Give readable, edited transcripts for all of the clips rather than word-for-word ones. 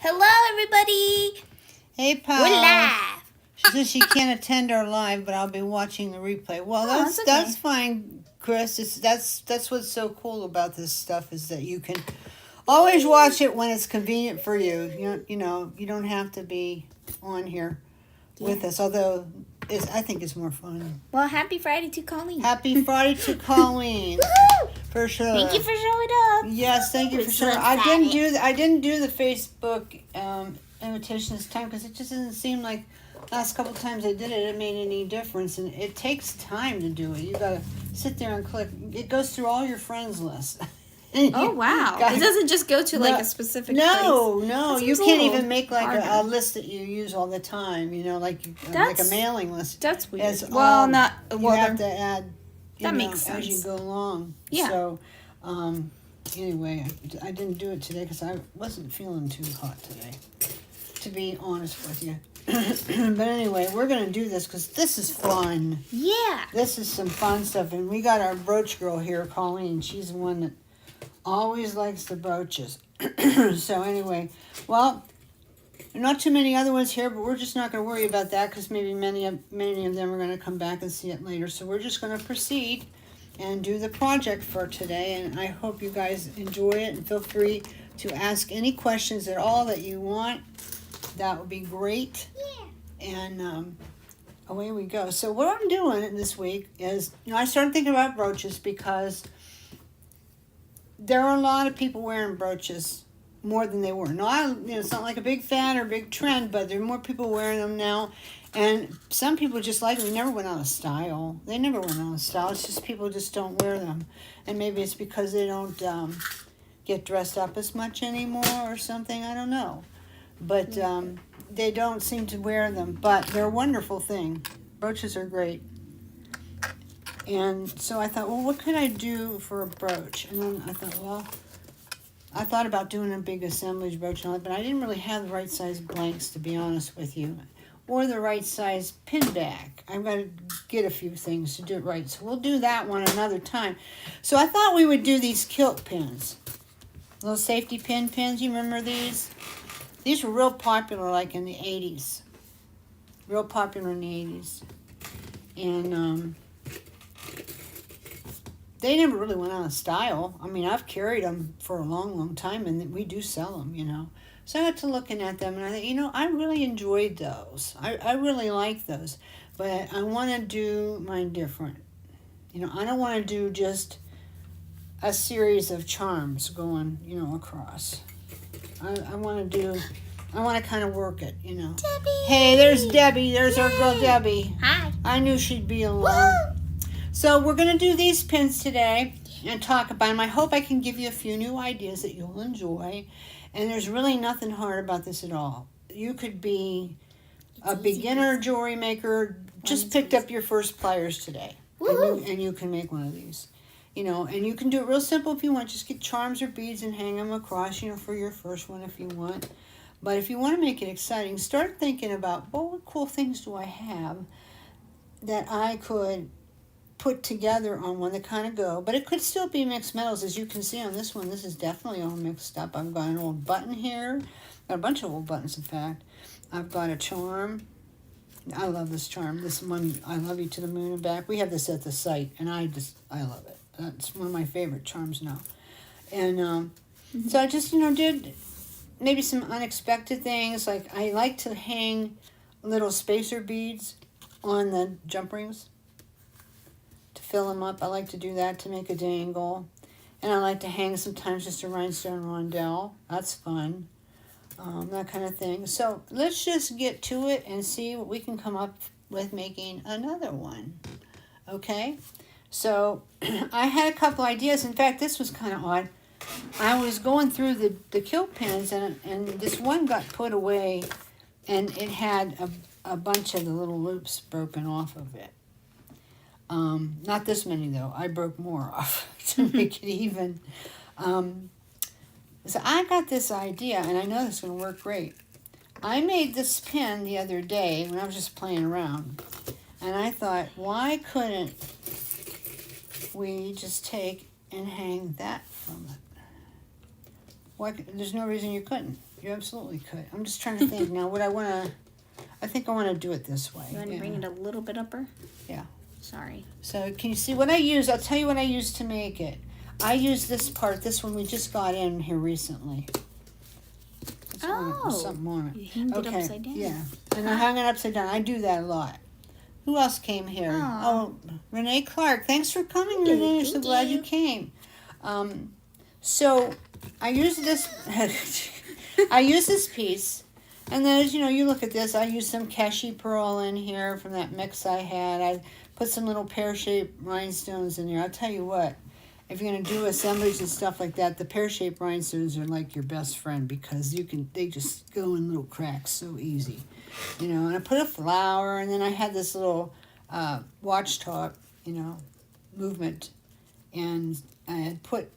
Hello, everybody. Hey, pal. We're live. She says she can't attend our live, but I'll be watching the replay. Well, that's okay. that's fine, Chris. That's what's so cool about this stuff is that you can always watch it when it's convenient for you. You don't have to be on here with us. Although I think it's more fun. Well, happy Friday to Colleen. Happy Friday to Colleen. Woo-hoo! For sure. Thank you for showing up. Yes, thank you for sure. I didn't do the Facebook invitation this time because it just doesn't seem like last couple times I did it made any difference, and it takes time to do it. You gotta sit there and click. It goes through all your friends list. Oh wow! It doesn't just go to like a specific place. No, you can't even make like a list that you use all the time. Like a mailing list. That's weird. You have to add. That makes sense as you go along. Yeah. So, anyway, I didn't do it today because I wasn't feeling too hot today, to be honest with you. But anyway, we're going to do this because this is fun. Yeah. This is some fun stuff. And we got our brooch girl here, Colleen. She's the one that always likes the brooches. So anyway, well, not too many other ones here, but we're just not going to worry about that because maybe many of them are going to come back and see it later. So we're just going to proceed and do the project for today. And I hope you guys enjoy it and feel free to ask any questions at all that you want. That would be great. Yeah. And away we go. So what I'm doing this week is, I started thinking about brooches because there are a lot of people wearing brooches more than they were. No, it's not like a big fad or big trend, but there are more people wearing them now. And some people just like them. They never went out of style. They never went out of style. It's just people just don't wear them. And maybe it's because they don't get dressed up as much anymore or something. I don't know. But they don't seem to wear them. But they're a wonderful thing. Brooches are great. And so I thought, well, what could I do for a brooch? And then I thought, I thought about doing a big assemblage brooch and all that, but I didn't really have the right size blanks, to be honest with you, or the right size pin back. I've got to get a few things to do it right, so we'll do that one another time. So I thought we would do these kilt pins, little safety pins. You remember these? These were real popular, like in the 80s. Real popular in the 80s. And they never really went out of style. I mean, I've carried them for a long, long time, and we do sell them, So I got to looking at them, and I thought, I really enjoyed those. I really like those. But I want to do mine different. I don't want to do just a series of charms going, across. I want to kind of work it, Debbie! Hey, there's Debbie. There's our girl Debbie. Hi. I knew she'd be along. Woo! So we're going to do these pins today and talk about them. I hope I can give you a few new ideas that you'll enjoy. And there's really nothing hard about this at all. You could be a beginner jewelry maker, just picked up your first pliers today. And you can make one of these. And you can do it real simple if you want. Just get charms or beads and hang them across, for your first one if you want. But if you want to make it exciting, start thinking about, what cool things do I have that I could put together on one that kind of go, but it could still be mixed metals. As you can see on this one, this is definitely all mixed up. I've got an old button here, got a bunch of old buttons in fact. I've got a charm. I love this charm. This one, I Love You to the Moon and Back. We have this at the site, and I love it. That's one of my favorite charms now. And so I just did maybe some unexpected things. Like I like to hang little spacer beads on the jump rings to fill them up. I like to do that to make a dangle. And I like to hang sometimes just a rhinestone rondelle. That's fun. That kind of thing. So let's just get to it and see what we can come up with making another one. Okay? So I had a couple ideas. In fact, this was kind of odd. I was going through the kilt pins, and this one got put away, and it had a bunch of the little loops broken off of it. Not this many though. I broke more off to make it even. So I got this idea, and I know this is going to work great. I made this pin the other day when I was just playing around, and I thought, why couldn't we just take and hang that from it? Why? There's no reason you couldn't. You absolutely could. I'm just trying to think now what I want to... I think I want to do it this way. You want to bring it a little bit upper? Yeah. Sorry. So can you see what I use? I'll tell you what I use to make it. I use this part. This one we just got in here recently. Something on it. You hanged it upside down. Yeah. And I hung it upside down. I do that a lot. Who else came here? Oh, Renee Clark. Thanks for coming, Renee. I'm so glad you came. So I use this. I use this piece, and then as you know, you look at this. I use some Keshi pearl in here from that mix I had. I put some little pear-shaped rhinestones in there. I'll tell you what. If you're gonna do assemblies and stuff like that, the pear-shaped rhinestones are like your best friend because they just go in little cracks so easy, you know. And I put a flower, and then I had this little watch top, you know, movement, and I had put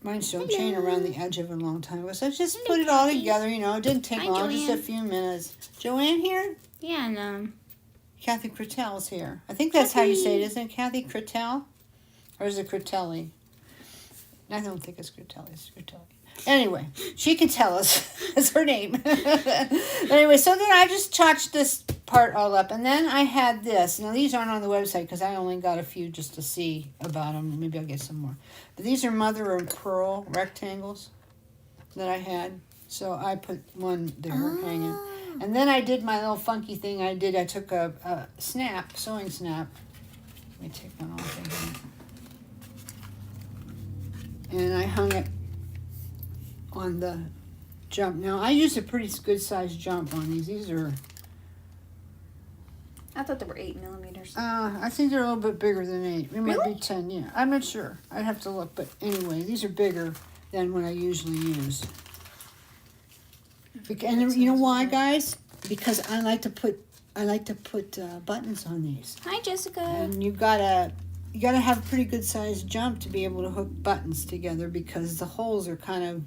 rhinestone chain around the edge of it a long time ago. So I just put it all together, you know. It didn't take long, just a few minutes. Joanne here? Yeah, and Kathy Critell's here. I think that's how you say it, isn't it, Kathy Crittell? Or is it Critelli? I don't think it's Critelli. It's Critelli. Anyway, she can tell us. It's her name. Anyway, so then I just touched this part all up. And then I had this. Now, these aren't on the website because I only got a few just to see about them. Maybe I'll get some more. But these are mother of pearl rectangles that I had. So I put one there hanging. And then I did my little funky thing I did. I took a sewing snap. Let me take one off again. And I hung it on the jump. Now, I used a pretty good sized jump on these. These are... I thought they were 8 millimeters. I think they're a little bit bigger than 8. It might be 10, yeah. I'm not sure. I'd have to look. But anyway, these are bigger than what I usually use. And you know why, guys? Because I like to put buttons on these. Hi, Jessica. And you gotta have a pretty good sized jump to be able to hook buttons together because the holes are kind of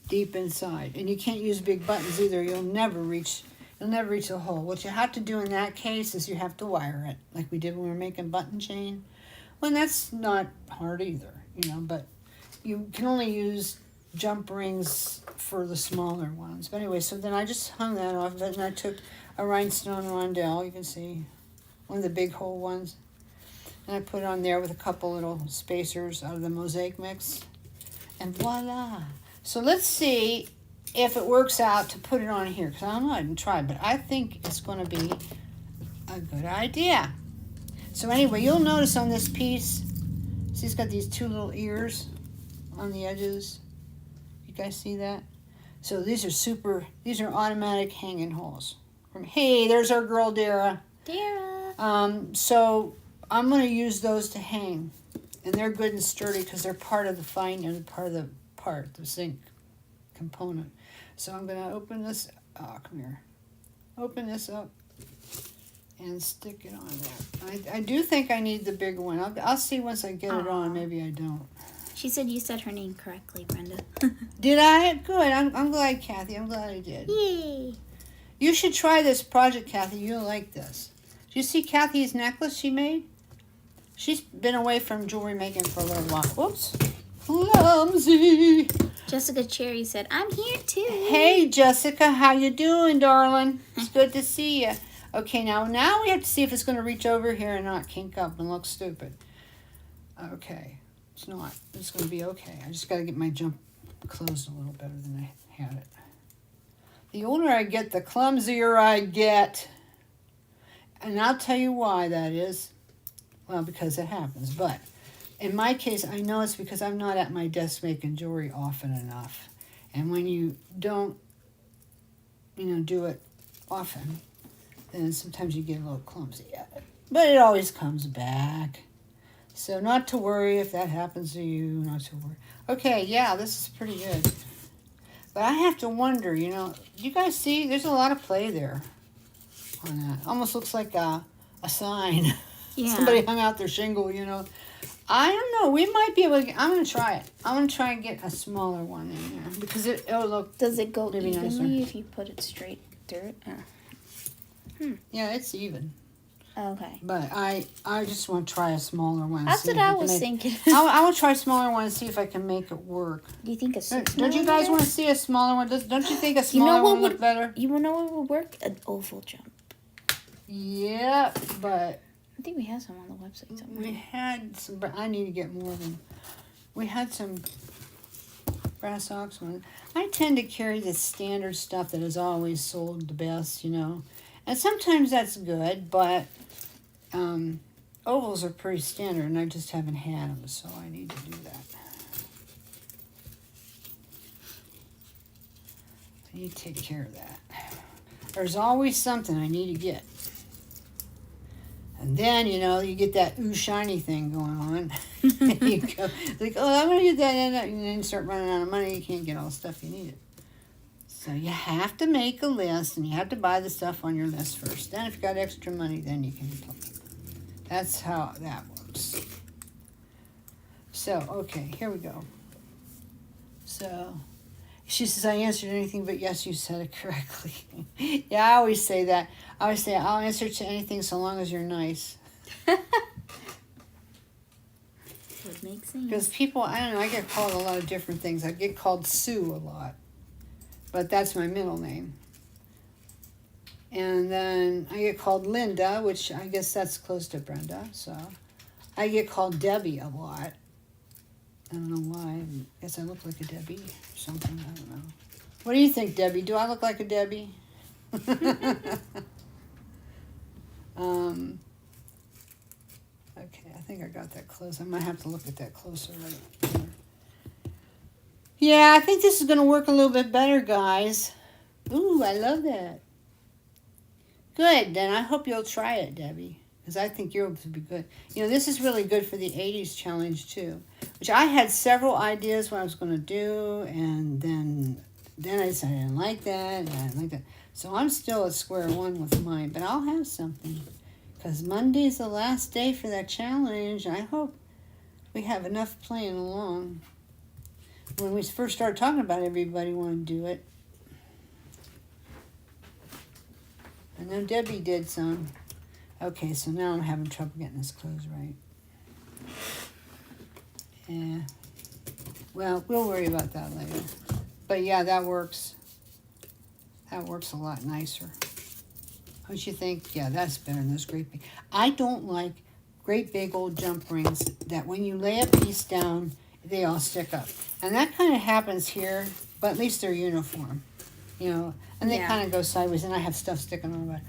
deep inside, and you can't use big buttons either. You'll never reach the hole. What you have to do in that case is you have to wire it, like we did when we were making button chain. Well, that's not hard either, you know. But you can only use jump rings for the smaller ones. But anyway, so then I just hung that off of it, and I took a rhinestone rondelle. You can see one of the big hole ones. And I put it on there with a couple little spacers out of the mosaic mix. And voila. So let's see if it works out to put it on here. Because I don't know, I didn't try. But I think it's going to be a good idea. So anyway, you'll notice on this piece, see it's got these 2 little ears on the edges. You guys see that? So these are automatic hanging holes. Hey, there's our girl, Dara. So I'm going to use those to hang, and they're good and sturdy because they're part of the the zinc component. So I'm going to open this. Oh, come here. Open this up and stick it on there. I do think I need the bigger one. I'll see once I get it on. Maybe I don't. She said you said her name correctly, Brenda. Did I? Good. I'm glad, Kathy. I'm glad I did. Yay. You should try this project, Kathy. You'll like this. Do you see Kathy's necklace she made? She's been away from jewelry making for a little while. Whoops. Clumsy. Jessica Cherry said, I'm here too. Hey, Jessica. How you doing, darling? It's good to see you. Okay, now we have to see if it's going to reach over here and not kink up and look stupid. Okay. It's not. It's going to be okay. I just got to get my jump closed a little better than I had it. The older I get, the clumsier I get. And I'll tell you why that is. Well, because it happens. But in my case, I know it's because I'm not at my desk making jewelry often enough. And when you don't, do it often, then sometimes you get a little clumsy at it. But it always comes back. So not to worry if that happens to you, not to worry. Okay, yeah, this is pretty good. But I have to wonder, do you guys see? There's a lot of play there on that. Almost looks like a sign. Yeah. Somebody hung out their shingle, I don't know. We might be able to I'm going to try it. I'm going to try and get a smaller one in there because it'll look Does it go maybe evenly nicer if you put it straight through it? Yeah, it's even. Okay. But I just want to try a smaller one. That's what I was thinking. I will try a smaller one and see if I can make it work. Do you think a 6? Don't you guys want to see a smaller one? Don't you think a smaller one would look better? You know what would work? An oval jump. Yeah, but I think we have some on the website somewhere. we had some. I need to get more of them. We had some brass ox ones. I tend to carry the standard stuff that is always sold the best, you know. And sometimes that's good, but ovals are pretty standard, and I just haven't had them, so I need to do that. I need to take care of that. There's always something I need to get. And then, you know, you get that ooh shiny thing going on. You go, like, oh, I'm going to get that. And then you start running out of money. You can't get all the stuff you need. So you have to make a list, and you have to buy the stuff on your list first. Then if you got extra money, then you can play. That's how that works. So, okay, here we go. So, she says, I answered anything but yes, you said it correctly. Yeah, I always say that. I always say, I'll answer to anything so long as you're nice. Would make sense. Because people, I don't know, I get called a lot of different things. I get called Sue a lot. But that's my middle name. And then I get called Linda, which I guess that's close to Brenda. So I get called Debbie a lot. I don't know why. I guess I look like a Debbie or something. I don't know. What do you think, Debbie? Do I look like a Debbie? Okay, I think I got that close. I might have to look at that closer right here. Yeah, I think this is going to work a little bit better, guys. Ooh, I love that. Good, then I hope you'll try it, Debbie. Because I think you'll be good. You know, this is really good for the 80s challenge, too. Which I had several ideas what I was going to do. And then I decided I didn't like that. And I didn't like that. So I'm still at square one with mine. But I'll have something. Because Monday's the last day for that challenge. I hope we have enough playing along. When we first started talking about it, everybody wanted to do it. I know Debbie did some. Okay, so now I'm having trouble getting this closed right. Yeah. Well, we'll worry about that later. But yeah, that works. That works a lot nicer. Don't you think? Yeah, that's better than those great big. I don't like great big old jump rings that when you lay a piece down, they all stick up. And that kind of happens here, but at least they're uniform. You know, and they kind of go sideways, and I have stuff sticking on it.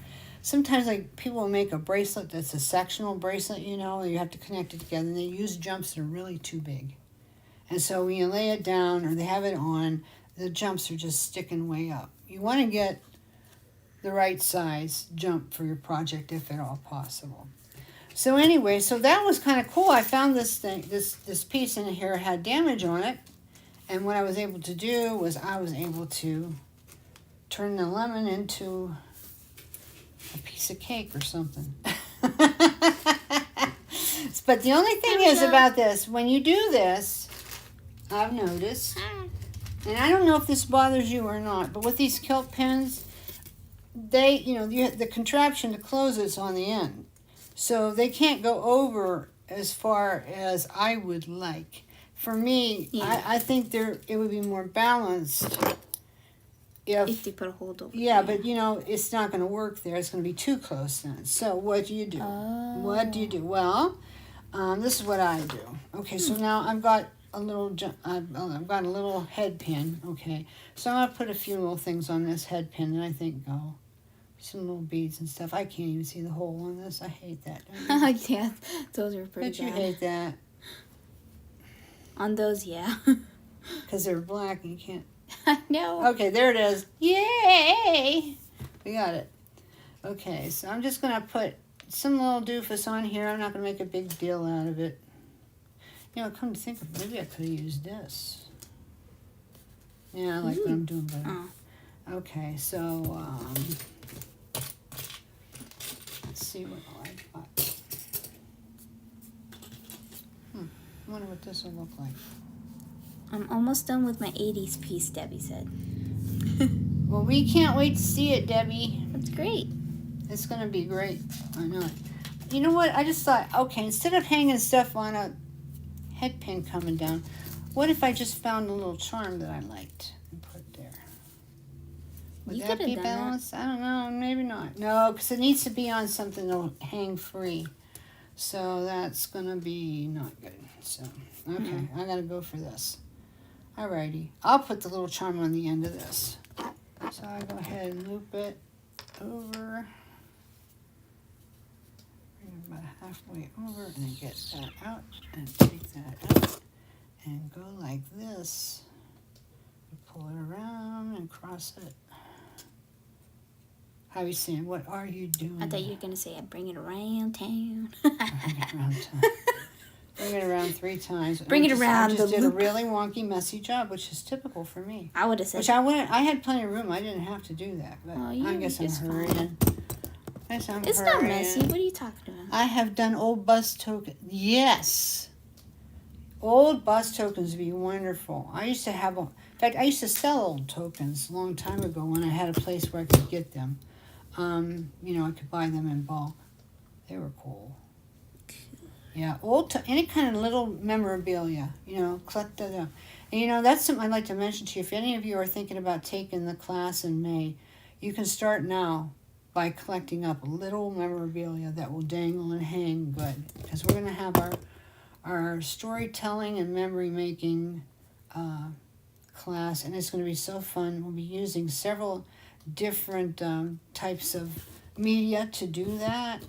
Sometimes, like, people will make a bracelet that's a sectional bracelet, you know, and you have to connect it together, and they use jumps that are really too big. And so when you lay it down or they have it on, the jumps are just sticking way up. You want to get the right size jump for your project if at all possible. So anyway, so that was kind of cool. I found this thing, this piece in here had damage on it, and what I was able to do was I was able to turn the lemon into a piece of cake or something. But the only thing is about this, when you do this, I've noticed, and I don't know if this bothers you or not, but with these kilt pins, they, you know, the contraption to close it's on the end. So they can't go over as far as I would like. For me, I think it would be more balanced if you put a hold over. Yeah, but you know, it's not going to work there. It's going to be too close then. So what do you do? Oh. What do you do? Well, this is what I do. Okay, so now I've got a little head pin. Okay, so I'm going to put a few little things on this head pin, and I think some little beads and stuff. I can't even see the hole on this. I hate that. Yeah, those are pretty bad. Don't you hate that? On those, yeah. Because they're black and you can't. I know. Okay, there it is. Yay! We got it. Okay, so I'm just going to put some little doofus on here. I'm not going to make a big deal out of it. You know, come to think of it, maybe I could have used this. Yeah, I like what I'm doing better. Oh. Okay, so, let's see what I got. I wonder what this will look like. I'm almost done with my 80s piece, Debbie said. Well, we can't wait to see it, Debbie. That's great. It's going to be great. I know it. you know what? I just thought, okay, instead of hanging stuff on a head pin coming down, what if I just found a little charm that I liked and put there? Would You that could be have done balanced? I don't know. Maybe not. No, because it needs to be on something that'll hang free. So that's going to be not good. So, okay, I got to go for this. Alrighty. I'll put the little charm on the end of this. So I go ahead and loop it over. Bring it about halfway over and then get that out and take that out and go like this. Pull it around and cross it. How are you saying? What are you doing? I thought you were going to say, I bring it around town. Bring it around town. Bring it around 3 times. Bring it around I just the did loop. a really wonky, messy job, which is typical for me. I would have said, Which I had plenty of room. I didn't have to do that. But Oh, you I guess I'm just fine. hurrying. it's not messy. What are you talking about? I have done old bus tokens. Yes. Old bus tokens would be wonderful. I used to have, in fact, I used to sell old tokens a long time ago when I had a place where I could get them. You know, I could buy them in bulk. They were cool. Yeah, any kind of little memorabilia, you know, collect that up. And, you know, that's something I'd like to mention to you. If any of you are thinking about taking the class in May, you can start now by collecting up little memorabilia that will dangle and hang good. Because we're going to have our storytelling and memory making class, and it's going to be so fun. We'll be using several different types of media to do that.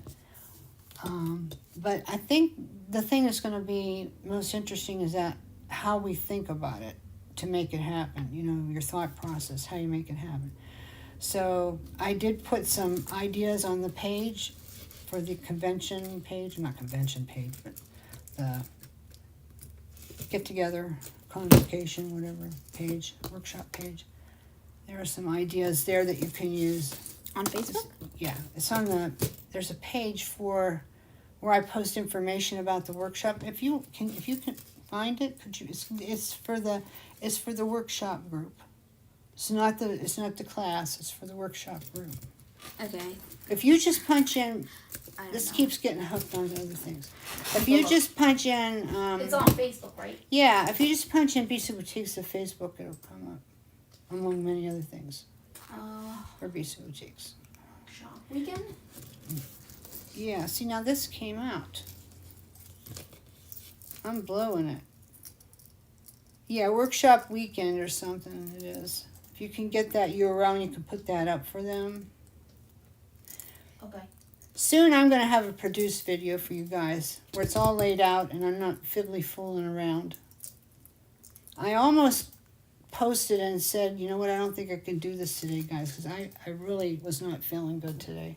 But I think the thing that's going to be most interesting is that how we think about it to make it happen. You know, your thought process, how you make it happen. So I did put some ideas on the page for the convention page, not convention page, but the get-together, convocation, whatever page, workshop page. There are some ideas there that you can use. On Facebook? Yeah, it's on there's a page where I post information about the workshop. If you can find it, could you? It's for the workshop group. It's not the class. It's for the workshop group. Okay. If you just punch in, I don't this know. keeps getting hooked on other things. If you just punch in, It's on Facebook, right? yeah, if you just punch in Peasy Boutiques of Facebook, it'll come up among many other things for Peasy Boutiques. Shop weekend? Yeah, see now this came out. I'm blowing it. Yeah, workshop weekend or something it is. If you can get that URL and you can put that up for them. Okay. Soon I'm going to have a produced video for you guys where it's all laid out and I'm not fiddly fooling around. I almost posted and said, you know what, I don't think I can do this today, guys, because I really was not feeling good today.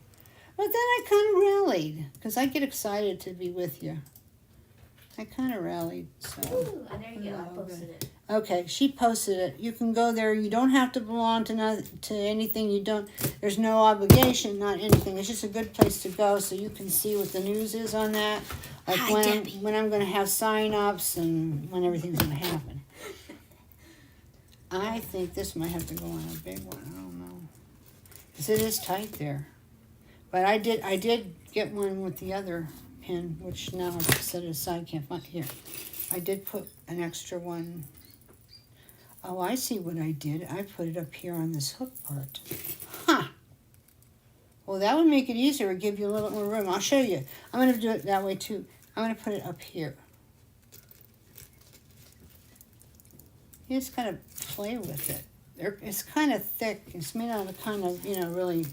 But then I kind of rallied, because I get excited to be with you. I kind of rallied. So. Ooh, there you go. I posted it. Okay, she posted it. You can go there. You don't have to belong to anything. You don't. There's no obligation, not anything. It's just a good place to go so you can see what the news is on that. Like when I'm going to have sign-ups and when everything's going to happen. I think this might have to go on a big one. I don't know. Because it is tight there. But I did get one with the other pin, which now I've set it aside. Can't find here. I did put an extra one. Oh, I see what I did. I put it up here on this hook part. Huh. Well, that would make it easier. It would give you a little more room. I'll show you. I'm going to do it that way, too. I'm going to put it up here. You just kind of play with it. It's kind of thick. It's made out of kind of, you know, really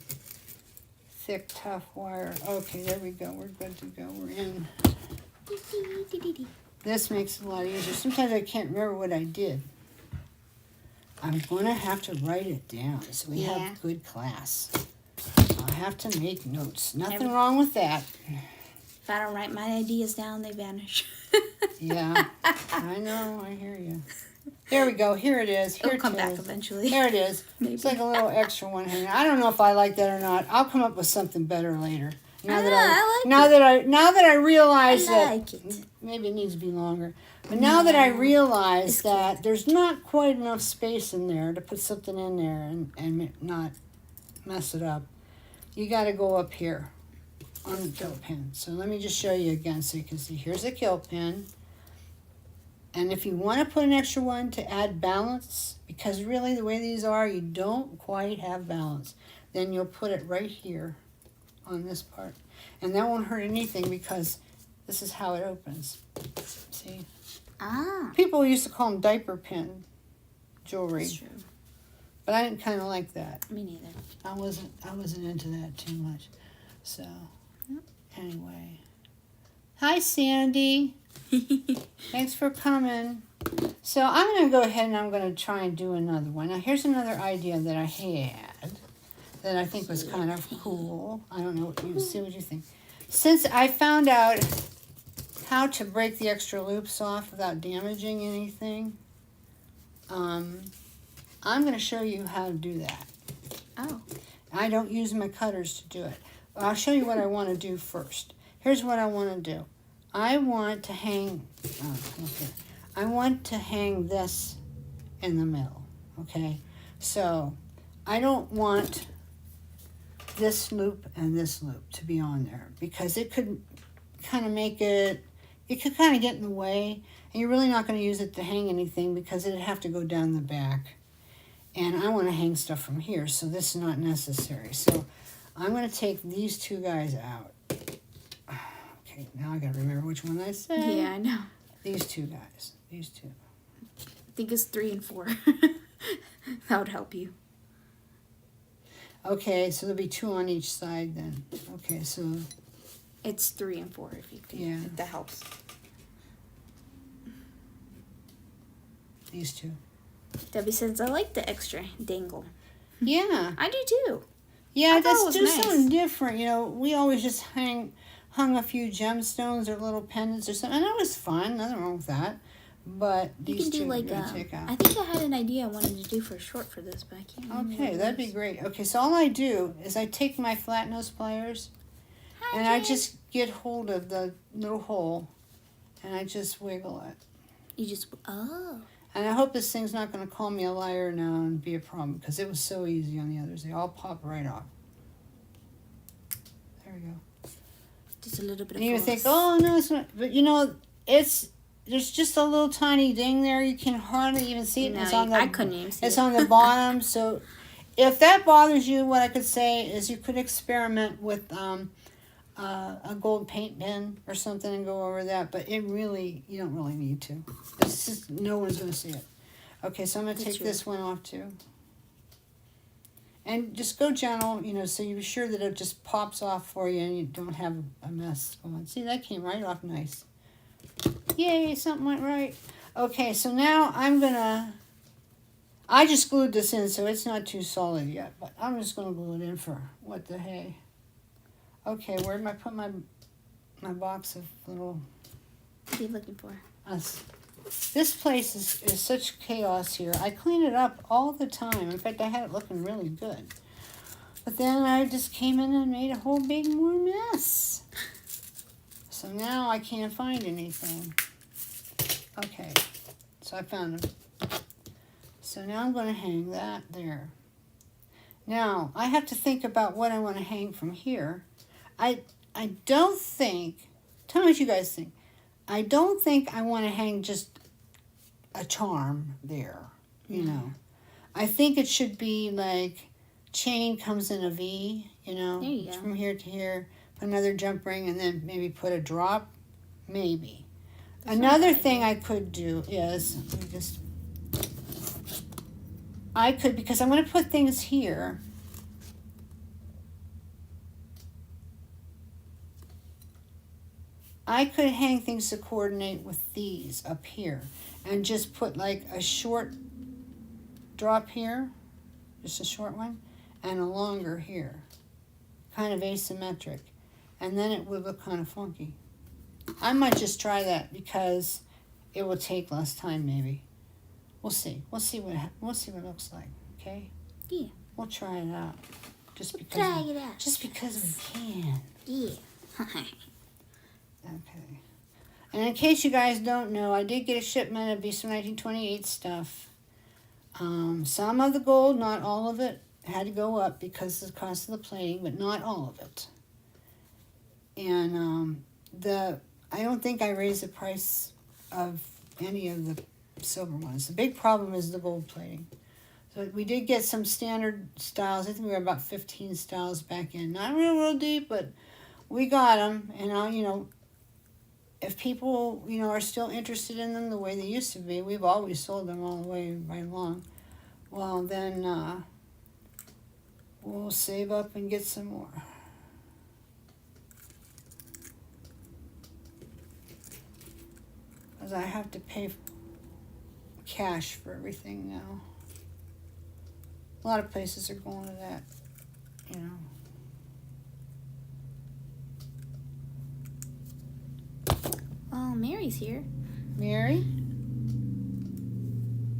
thick, tough wire. Okay, there we go. We're good to go. We're in. This makes it a lot easier. Sometimes I can't remember what I did. I'm going to have to write it down so we have good class. I'll have to make notes. Nothing wrong with that. If I don't write my ideas down, they vanish. Yeah, I know. I hear you. There we go. Here it is. Here It'll come back eventually. There it is. Maybe. It's like a little extra one hanging. I don't know if I like that or not. I'll come up with something better later. Now that I realize that maybe it needs to be longer. But now that I realize that there's not quite enough space in there to put something in there and not mess it up, you got to go up here. on the kilt pin. So let me just show you again so you can see. Here's a kilt pin. And if you want to put an extra one to add balance, because really the way these are, you don't quite have balance, then you'll put it right here on this part. And that won't hurt anything because this is how it opens. See? Ah. People used to call them diaper pin jewelry. That's true. But I didn't kind of like that. Me neither. I wasn't into that too much. So, anyway. Hi, Sandy. Thanks for coming. So I'm going to go ahead and I'm going to try and do another one. Now, here's another idea that I had that I think was kind of cool. I don't know. See what you think. Since I found out how to break the extra loops off without damaging anything, I'm going to show you how to do that. Oh. I don't use my cutters to do it. I'll show you what I want to do first. Here's what I want to do. I want to hang, I want to hang this in the middle, okay? So I don't want this loop and this loop to be on there because it could kind of make it could kind of get in the way, and you're really not going to use it to hang anything because it'd have to go down the back. And I want to hang stuff from here, so this is not necessary. So I'm going to take these two guys out. Okay, now I got to remember which one I said. Yeah, I know. These two guys. These two. I think it's 3 and 4. That would help you. Okay, so there'll be 2 on each side then. Okay, so... It's 3 and 4 if you can. Yeah. If that helps. These two. Debbie says, I like the extra dangle. Yeah. I do too. Yeah, I thought let's it was do nice. something different. You know, we always just hung a few gemstones or little pendants or something. And that was fun. Nothing wrong with that. But You these can do two like we're going to take out. I think I had an idea I wanted to do for a short for this, but I can't remember. Okay, what it that'd be was. great. Okay, so all I do is I take my flat nose pliers Hi, and I Jen. just get hold of the little hole and I just wiggle it. You just, oh. And I hope this thing's not going to call me a liar now and be a problem because it was so easy on the others. They all pop right off. There we go. Just a little bit of And you force. think, oh, no, it's not. But, you know, there's just a little tiny ding there. You can hardly even see it. No, It's on the, I couldn't even see It's it. on the bottom. So if that bothers you, what I could say is you could experiment with a gold paint pen or something and go over that. But you don't really need to. It's just, no one's going to see it. Okay, so I'm going to That's take this one off too. And just go gentle, you know, so you're sure that it just pops off for you and you don't have a mess going. See, that came right off nice. Yay, something went right. Okay, so now I just glued this in, so it's not too solid yet, but I'm just going to glue it in for what the hey. Okay, where did I put my box of little... What are you looking for? This place is such chaos here. I clean it up all the time. In fact, I had it looking really good. But then I just came in and made a whole big more mess. So now I can't find anything. Okay, so I found them. So now I'm going to hang that there. Now, I have to think about what I want to hang from here. I don't think, tell me what you guys think. I don't think I want to hang just a charm there, you know. I think it should be like chain comes in a V, you know, There you go. from here to here, put another jump ring, and then maybe put a drop, maybe. That's Another not bad. thing I could do is, because I'm going to put things here. I could hang things to coordinate with these up here and just put like a short drop here, just a short one, and a longer here, kind of asymmetric, and then it would look kind of funky. I might just try that because it will take less time maybe. We'll see. We'll see what it looks like, okay? Yeah. We'll try it out. Just because Try it out. Just because we can. Yeah. Okay. And in case you guys don't know, I did get a shipment of some 1928 stuff. Some of the gold, not all of it, had to go up because of the cost of the plating, but not all of it. And I don't think I raised the price of any of the silver ones. The big problem is the gold plating. So we did get some standard styles. I think we were about 15 styles back in. Not real deep, but we got them. And if people, are still interested in them the way they used to be, we've always sold them all the way right along. Well, then we'll save up and get some more. Because I have to pay cash for everything now. A lot of places are going to that, Oh, Mary's here. Mary?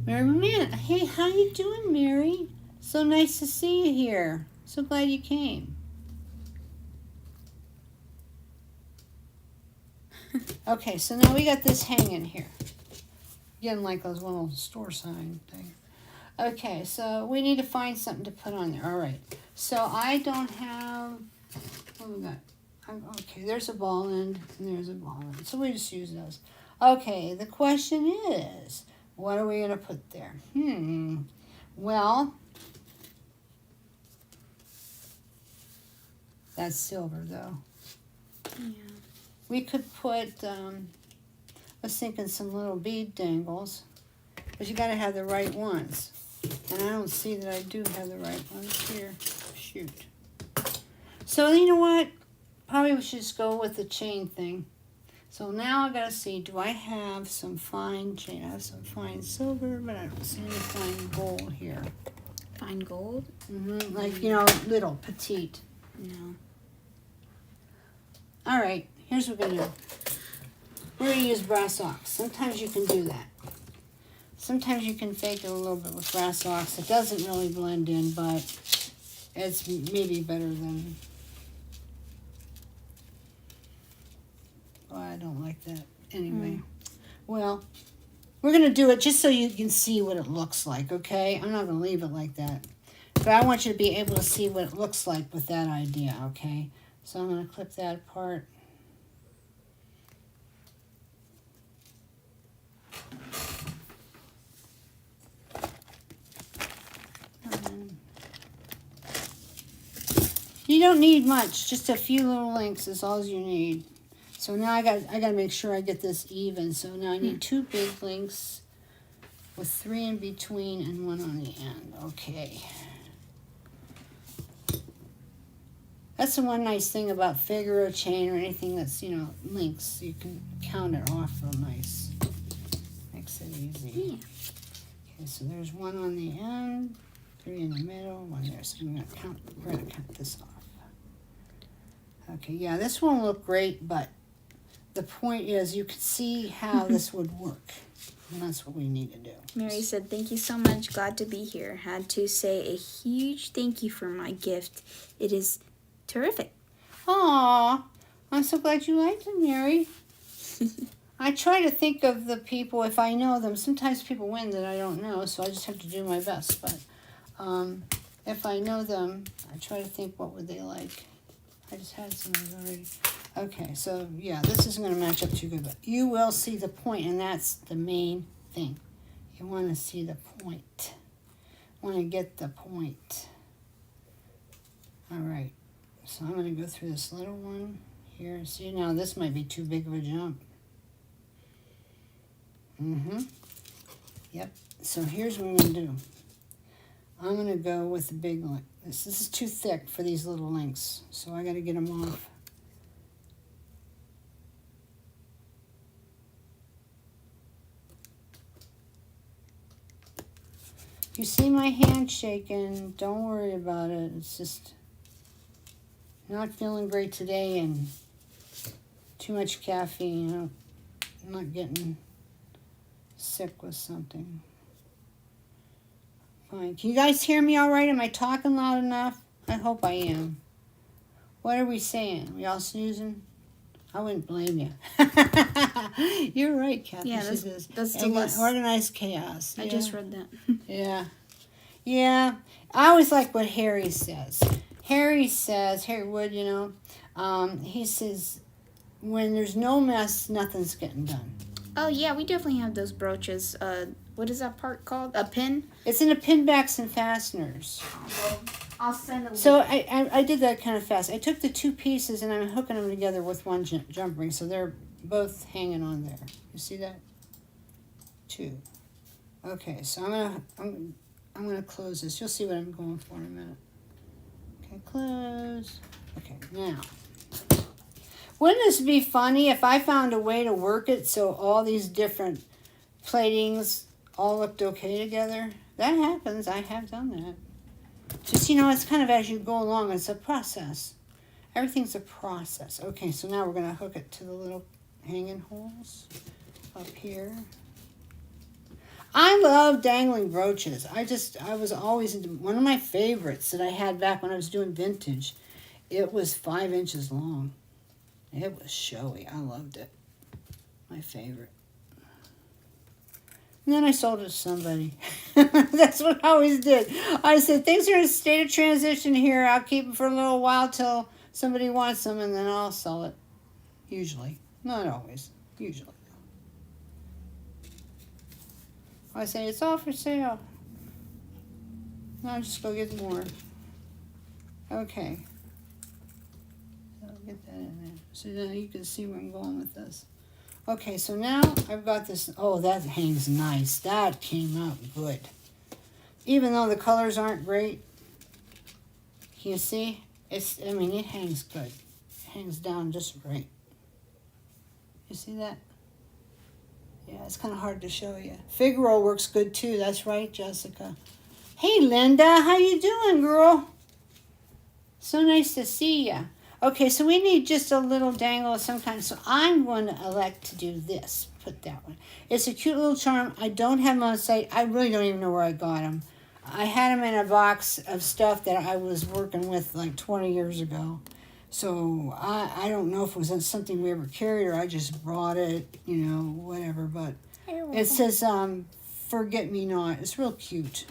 Mary, man, hey, how you doing, Mary? So nice to see you here. So glad you came. Okay, so now we got this hanging here. Again, like those little store sign thing. Okay, so we need to find something to put on there. All right. So I don't have, what we got? Okay, there's a ball end and there's a ball end. So we just use those. Okay, the question is, what are we going to put there? Well, that's silver though. Yeah. We could put, I was thinking some little bead dangles, but you got to have the right ones. And I don't see that I do have the right ones here. Shoot. So you know what? Probably we should just go with the chain thing. So now I got to see, do I have some fine chain? I have some fine silver, but I don't see any fine gold here. Fine gold? Mm-hmm. Like, little, petite. No. All right, here's what we're going to do. We're going to use brass ox. Sometimes you can do that. Sometimes you can fake it a little bit with brass ox. It doesn't really blend in, but it's maybe better than... Oh, I don't like that. Anyway. Well, we're going to do it just so you can see what it looks like, okay? I'm not going to leave it like that. But I want you to be able to see what it looks like with that idea, okay? So I'm going to clip that apart. You don't need much, just a few little links is all you need. So now I got to make sure I get this even. So now I need 2 big links with 3 in between and 1 on the end. Okay. That's the one nice thing about figure chain or anything that's, links. You can count it off real nice. Makes it easy. Yeah. Okay, so there's 1 on the end, 3 in the middle, 1 there. So we're going to count this off. Okay, yeah, this won't look great, but the point is you can see how this would work. And that's what we need to do. Mary said, thank you so much. Glad to be here. Had to say a huge thank you for my gift. It is terrific. Aw, I'm so glad you liked it, Mary. I try to think of the people if I know them. Sometimes people win that I don't know, so I just have to do my best. But if I know them, I try to think what would they like. I just had some of those already. Okay, so yeah, this isn't going to match up too good, but you will see the point, and that's the main thing. You want to see the point. Want to get the point. All right, so I'm going to go through this little one here. See, now this might be too big of a jump. Yep, so here's what I'm going to do. I'm going to go with the big link. This is too thick for these little links, so I got to get them off. If you see my hand shaking, don't worry about it. It's just not feeling great today and too much caffeine. I'm not getting sick with something. Fine. Can you guys hear me all right? Am I talking loud enough? I hope I am. What are we saying? We all snoozing? I wouldn't blame you. You're right, Kathy. Yeah, that's the list. Organized chaos. I just read that. Yeah. Yeah. I always like what Harry says. Harry Wood, He says, when there's no mess, nothing's getting done. Oh yeah, we definitely have those brooches. What is that part called? A pin? It's in a pin backs and fasteners. I'll send a So I did that kind of fast. I took the two pieces and I'm hooking them together with one jump ring, so they're both hanging on there. You see that? Two. Okay, so I'm gonna close this. You'll see what I'm going for in a minute. Okay, close. Okay, now. Wouldn't this be funny if I found a way to work it so all these different platings all looked okay together? That happens. I have done that. Just, it's kind of as you go along. It's a process. Everything's a process. Okay, so now we're going to hook it to the little hanging holes up here. I love dangling brooches. I was always into one of my favorites that I had back when I was doing vintage. It was 5 inches long. It was showy. I loved it. My favorite. And then I sold it to somebody. That's what I always did. I said, things are in a state of transition here. I'll keep them for a little while till somebody wants them, and then I'll sell it. Usually. Not always. Usually. I say, it's all for sale. Now just go get more. Okay. So get that in there. So now you can see where I'm going with this. Okay, so now I've got this. Oh, that hangs nice. That came out good. Even though the colors aren't great, you see? It hangs good. It hangs down just right. You see that? Yeah, it's kind of hard to show you. Figaro works good too. That's right, Jessica. Hey, Linda. How you doing, girl? So nice to see ya. Okay, so we need just a little dangle of some kind. So I'm going to elect to do this. Put that one. It's a cute little charm. I don't have them on site. I really don't even know where I got them. I had them in a box of stuff that I was working with like 20 years ago. So I don't know if it was something we ever carried or I just brought it, whatever. But it says Forget Me Not. It's real cute.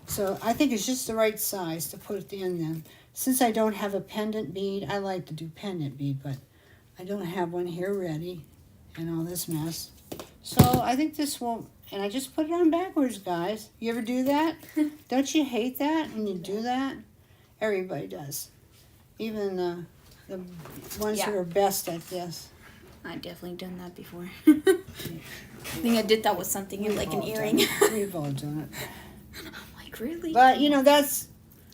So I think it's just the right size to put in them. Since I don't have a pendant bead, I like to do pendant bead, but I don't have one here ready and all this mess. So I think this won't, and I just put it on backwards, guys. You ever do that? Don't you hate that when you do that? Everybody does. Even the ones who are best at this. I've definitely done that before. I think I did that with something like an earring. We've all done it. I'm like, really? But, that's...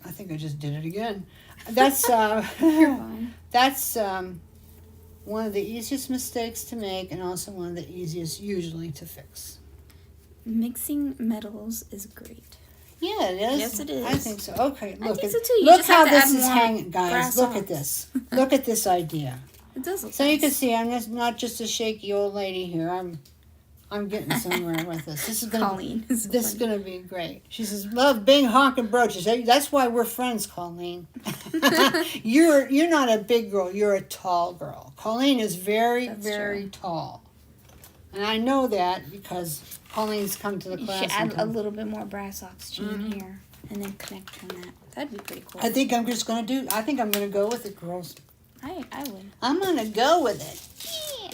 I think I just did it again. That's You're fine. That's one of the easiest mistakes to make and also one of the easiest usually to fix. Mixing metals is great. Yeah, it is. Yes, it is. I think so. Okay, look. I think so too. You Look just how have to this add is more hanging, guys. brass Look at ons. this. Look at this idea. It does look So nice. you can see I'm just not just a shaky old lady here. I'm getting somewhere with this. This is Colleen. this is gonna be great. She says, "Love big honking brooches." That's why we're friends, Colleen. You're not a big girl. You're a tall girl. Colleen is very very tall, and I know that because Colleen's come to the You class. should add a little bit more brass oxygen here and then connect from that. That'd be pretty cool. I think I'm gonna go with it, girls. I would. I'm gonna go with it. Yeah.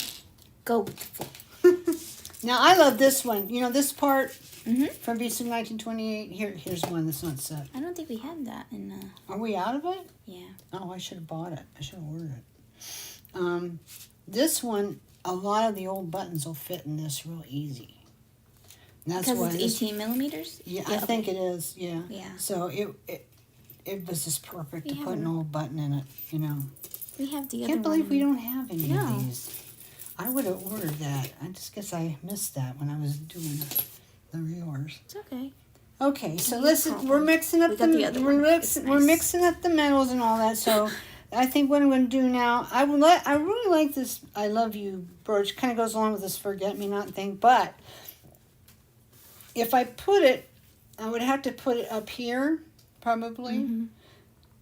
Go with the flow. Now I love this one. This part Mm-hmm. from Peasy 1928. Here's one that's not set. I don't think we have that in. Are we out of it? Yeah. Oh, I should have bought it. I should have ordered it. This one, a lot of the old buttons will fit in this real easy. And that's Because why it's 18 millimeters? Yeah, I think it is. Yeah. Yeah. So it was just perfect to We put an old button in it. We have the other Can't believe one. we don't have any No. of these. I would have ordered that. I just guess I missed that when I was doing the reors. It's okay. Okay, so No listen, problem. we're mixing up We got the other one. It's we're nice. mixing up the metals and all that. So I think what I'm going to do now, I really like this I Love You brooch. Kind of goes along with this Forget Me Not thing, but if I put it, I would have to put it up here probably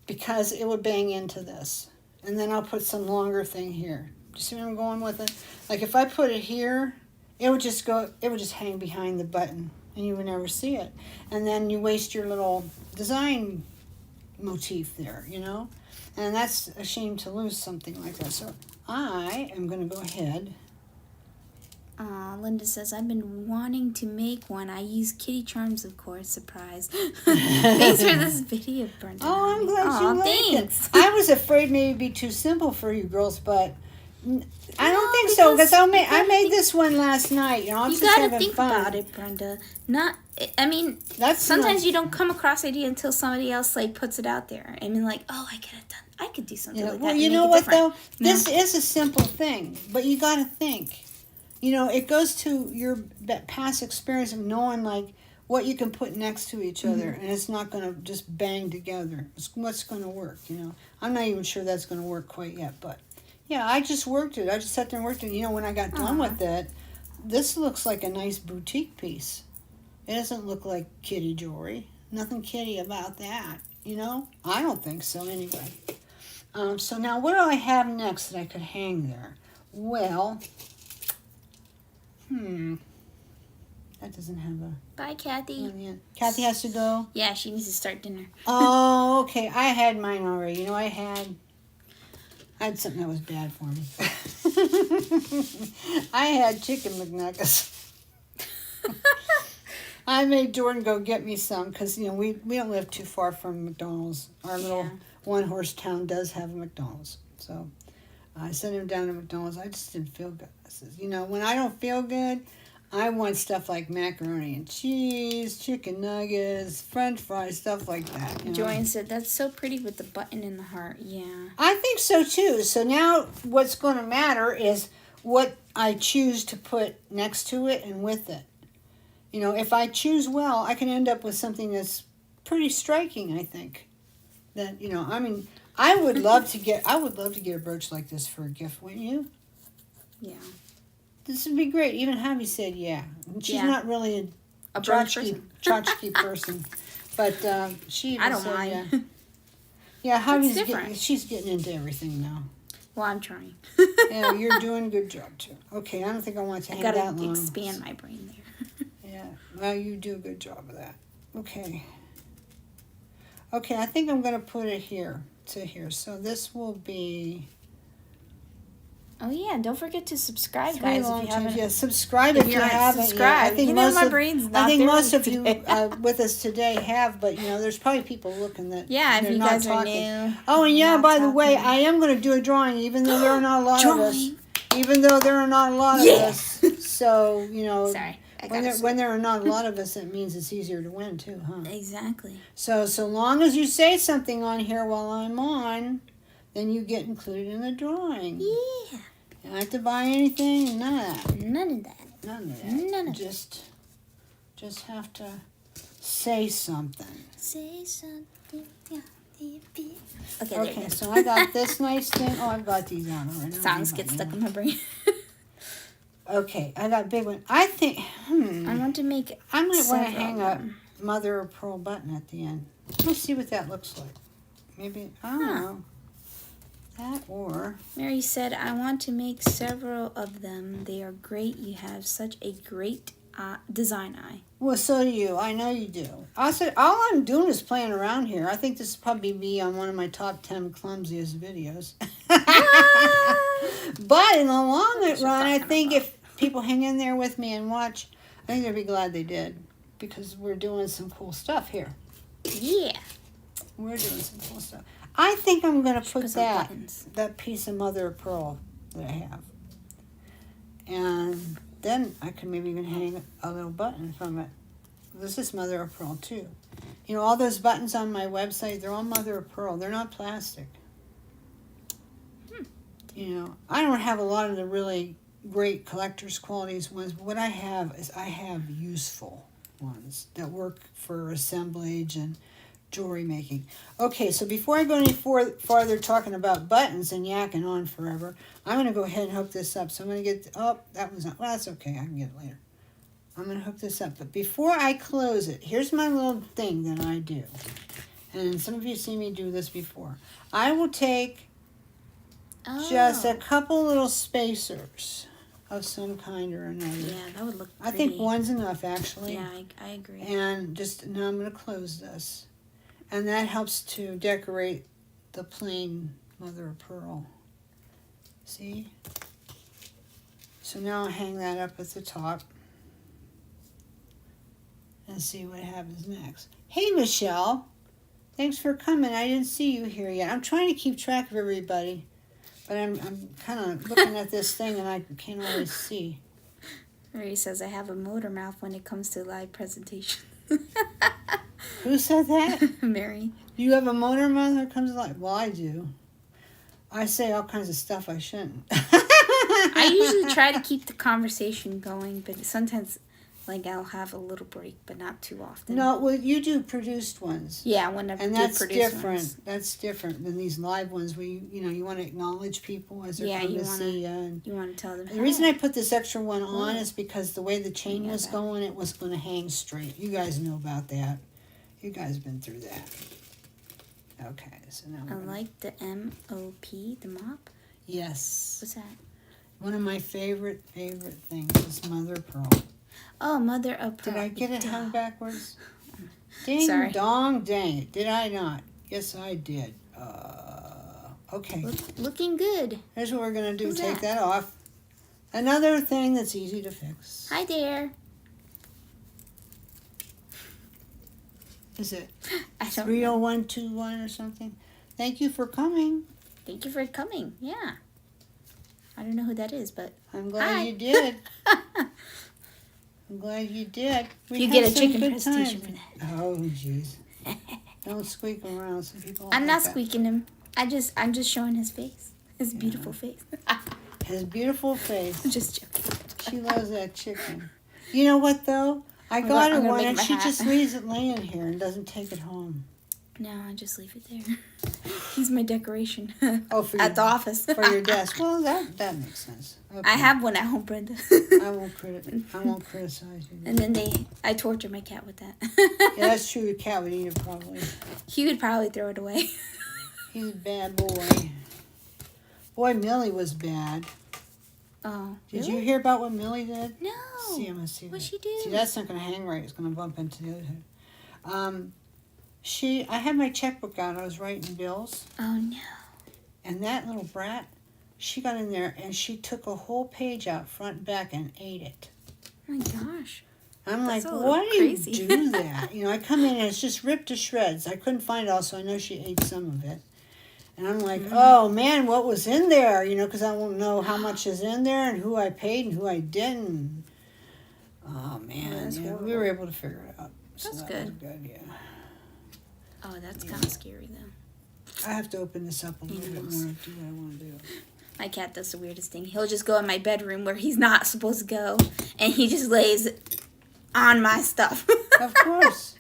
because it would bang into this. And then I'll put some longer thing here. Do you see where I'm going with it? Like if I put it here, it would just hang behind the button and you would never see it. And then you waste your little design motif there, you know? And that's a shame to lose something like that. So I am going to go ahead. Linda says, I've been wanting to make one. I use Kitty Charms, of course. Surprise. Thanks for this video, Brenda. Oh, I'm glad you like thanks. it. I was afraid maybe it'd be too simple for you girls, but I don't think so, because because I made this one last night. You know, I'm You just gotta having think fun. about it, Brenda. I mean, That's sometimes not- you don't come across idea until somebody else like puts it out there, and then like, oh, I could have done. I could do something like well, that. you and know make it what different. though? This is a simple thing, but you got to think. You know, it goes to your past experience of knowing like what you can put next to each other, and it's not going to just bang together. It's what's going to work. You know, I'm not even sure that's going to work quite yet, but yeah, I just worked it. I just sat there and worked it. You know, when I got done with it, this looks like a nice boutique piece. It doesn't look like kitty jewelry. Nothing kitty about that. You know, I don't think so anyway. So now what do I have next that I could hang there? Well, that doesn't have a... Bye, Kathy. Kathy has to go? Yeah, she needs to start dinner. Oh, okay. I had mine already. You know, I had something that was bad for me. I had chicken McNuggets. I made Jordan go get me some because, you know, we don't live too far from McDonald's. Our little one-horse town does have a McDonald's. So I sent him down to McDonald's. I just didn't feel good. I said, you know, when I don't feel good, I want stuff like macaroni and cheese, chicken nuggets, french fries, stuff like that. You know? Joanne said, that's so pretty with the button in the heart. Yeah. I think so too. So now what's going to matter is what I choose to put next to it and with it. You know, if I choose well, I can end up with something that's pretty striking, I think. That, you know, I mean, I would love to get a brooch like this for a gift, wouldn't you? Yeah. This would be great. Even Javi said yeah. She's not really a brooch person. tchotchke person. But she even I don't said, mind. Yeah, Javi's different. she's getting into everything now. Well, I'm trying. Yeah, you're doing a good job too. Okay, I don't think I want to hang that gotta long. expand my brain there. Yeah, well, you do a good job of that. Okay. Okay, I think I'm going to put it here to here. So this will be... Oh yeah, don't forget to subscribe, 3 guys. long If you times. haven't. Yeah, subscribe if you you're not haven't. Yeah, I subscribed. think You know, most my of, brain's I not think there most of you today. with us today have, but you know, there's probably people looking that Yeah, if they're you not guys talking. are new. Oh, and yeah, not by the way, talking. I am going to do a drawing, even though there are not a lot of us. Drawing. Even though there are not a lot of us. So, you know, Sorry, I when got there are not a lot of us, it means it's easier to win too, huh? Exactly. So long as you say something on here while I'm on, then you get included in the drawing. Yeah. You don't have to buy anything, none of that. None of that. None of that. None of just have to say something. Say something. Yeah. Okay, there you Okay, go. so I got this nice thing. Oh, I've got these on already. Songs get stuck in my brain. Okay, I got a big one. I think, I want to make. I might want to several hang of a them. mother of pearl button at the end. Let's see what that looks like. Maybe, I don't know. That or... Mary said, I want to make several of them. They are great. You have such a great design eye. Well, so do you. I know you do. I said, all I'm doing is playing around here. I think this will probably be on one of my top 10 clumsiest videos. But in the long run, I think if people hang in there with me and watch, I think they'll be glad they did. Because we're doing some cool stuff here. Yeah. We're doing some cool stuff. I think I'm going to put some that buttons. piece of mother of pearl that I have. And then I can maybe even hang a little button from it. This is mother of pearl too. You know, all those buttons on my website, they're all mother of pearl. They're not plastic. You know, I don't have a lot of the really great collector's qualities ones, but what I have is I have useful ones that work for assemblage and jewelry making. Okay, so before I go any farther talking about buttons and yakking on forever, I'm going to go ahead and hook this up. So I'm going to get, oh, that was not, well, that's okay. I can get it later. I'm going to hook this up. But before I close it, here's my little thing that I do. And some of you see me do this before. I will take just a couple little spacers of some kind or another. Yeah, that would look I pretty. think one's enough, actually. Yeah, I agree. And just, now I'm going to close this. And that helps to decorate the plain mother of pearl. See? So now I'll hang that up at the top. And see what happens next. Hey, Michelle. Thanks for coming. I didn't see you here yet. I'm trying to keep track of everybody. But I'm kind of looking at this thing and I can't always see. Mary says I have a motor mouth when it comes to live presentation. Who said that? Mary. You have a motor mouth when it comes to live? Well, I do. I say all kinds of stuff I shouldn't. I usually try to keep the conversation going, but sometimes, like, I'll have a little break, but not too often. No, well, you do produced ones. Yeah, whenever And do that's produced different. ones. That's different than these live ones where you want to acknowledge people as they're coming to see you. And You want to tell them. the reason I put this extra one on Oh. is because the way the chain was going, it was going to hang straight. You guys know about that. You guys been through that. Okay, so now I like the MOP, the mop. Yes. What's that? One of my favorite things is mother of pearl. Oh, mother of pearl. Did I get it hung backwards? Sorry. Ding dong dang it. Did I not? Yes, I did. Okay. Looking good. Here's what we're going to do. Who's Take that? that off. Another thing that's easy to fix. Hi there. Is it I don't know. 30121 or something? Thank you for coming. Thank you for coming. Yeah. I don't know who that is, but I'm glad Hi. you did. I'm glad you did. We you had get a some chicken good presentation times. for that. Oh, jeez. Don't squeak around. Some people I'm like not that. squeaking him. I'm just showing his face. His beautiful face. His beautiful face. I'm just joking. She loves that chicken. You know what, though? I I'm got gonna her make one, him and a she hat. just leaves it laying here and doesn't take it home. No, I just leave it there. He's my decoration. Oh, for at your, the office. for your desk. Well, that makes sense. Okay. I have one at home, Brenda. I won't criticize you. And then I torture my cat with that. Yeah, that's true. The cat would eat it probably. He would probably throw it away. He's a bad boy. Boy, Millie was bad. Oh, Did really? you hear about what Millie did? No. See, I'm gonna see. What'd that. she do? See, that's not gonna hang right. It's gonna bump into the other head. I had my checkbook out. I was writing bills, Oh no. and that little brat, she got in there and she took a whole page out front and back and ate it. Oh my gosh. I'm That's like, a little why do crazy." you do that? I come in and it's just ripped to shreds. I couldn't find it all, so I know she ate some of it. And I'm like, oh man, what was in there? Because I won't know how much is in there and who I paid and who I didn't. Oh man, that's we horrible. were able to figure it out. So That's that good. was good, yeah. Oh, that's kind of scary though. I have to open this up a little bit more to do what I want to do. My cat does the weirdest thing. He'll just go in my bedroom where he's not supposed to go, and he just lays on my stuff. Of course.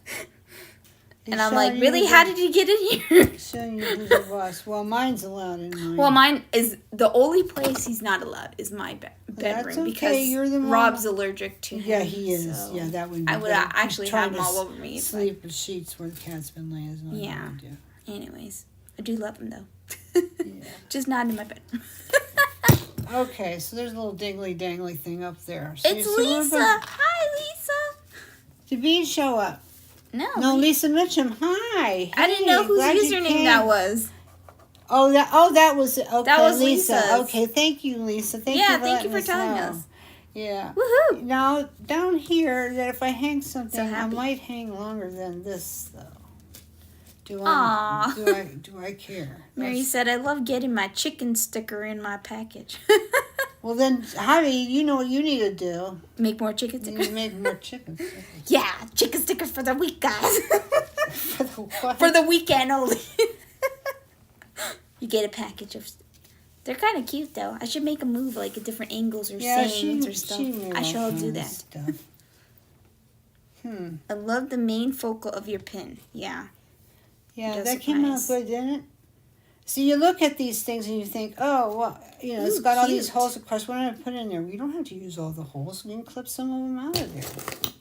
And I'm like, really? How did you get in here? Showing you who's the boss. Well, mine's allowed in mine. Well, mine is the only place he's not allowed is my bedroom okay, because you're the mom. Rob's allergic to him. Yeah, he is. so Yeah, that wouldn't be I would good. actually Trying have him to all over me. But Sleep with sheets where the cat's been laying is not Yeah. a good idea. anyways, I do love him though. Yeah. Just not in my bedroom. Okay, so there's a little dingly dangly thing up there. So It's you see Lisa. what Hi, Lisa. Did Bean show up? No. No, Lisa Mitchum. Hi. I didn't know Hey, whose glad you username came. that was. Oh, that was okay. That was Lisa. Lisa's. Okay, thank you, Lisa. Thank Yeah, you for thank you letting for telling know. us. Yeah. Woohoo! Now down here, that if I hang something, I happy. might hang longer than this though. Do Aw. do I care? Mary That's- said, I love getting my chicken sticker in my package. Well then, Javi, you know what you need to do. Make more chicken You need stickers. to make more chicken stickers. Yeah, chicken stickers for the week, guys. For the what? For the weekend only. You get a package of. They're kind of cute though. I should make them move like at different angles or sayings or stuff. made I all shall kinds do of that. Stuff. I love the main focal of your pin. Yeah. Yeah, Does that look came nice. out good, didn't it? So you look at these things and you think, oh, well, it's Ooh, got all these cute. holes across. What did I put in there? You don't have to use all the holes. You can clip some of them out of there.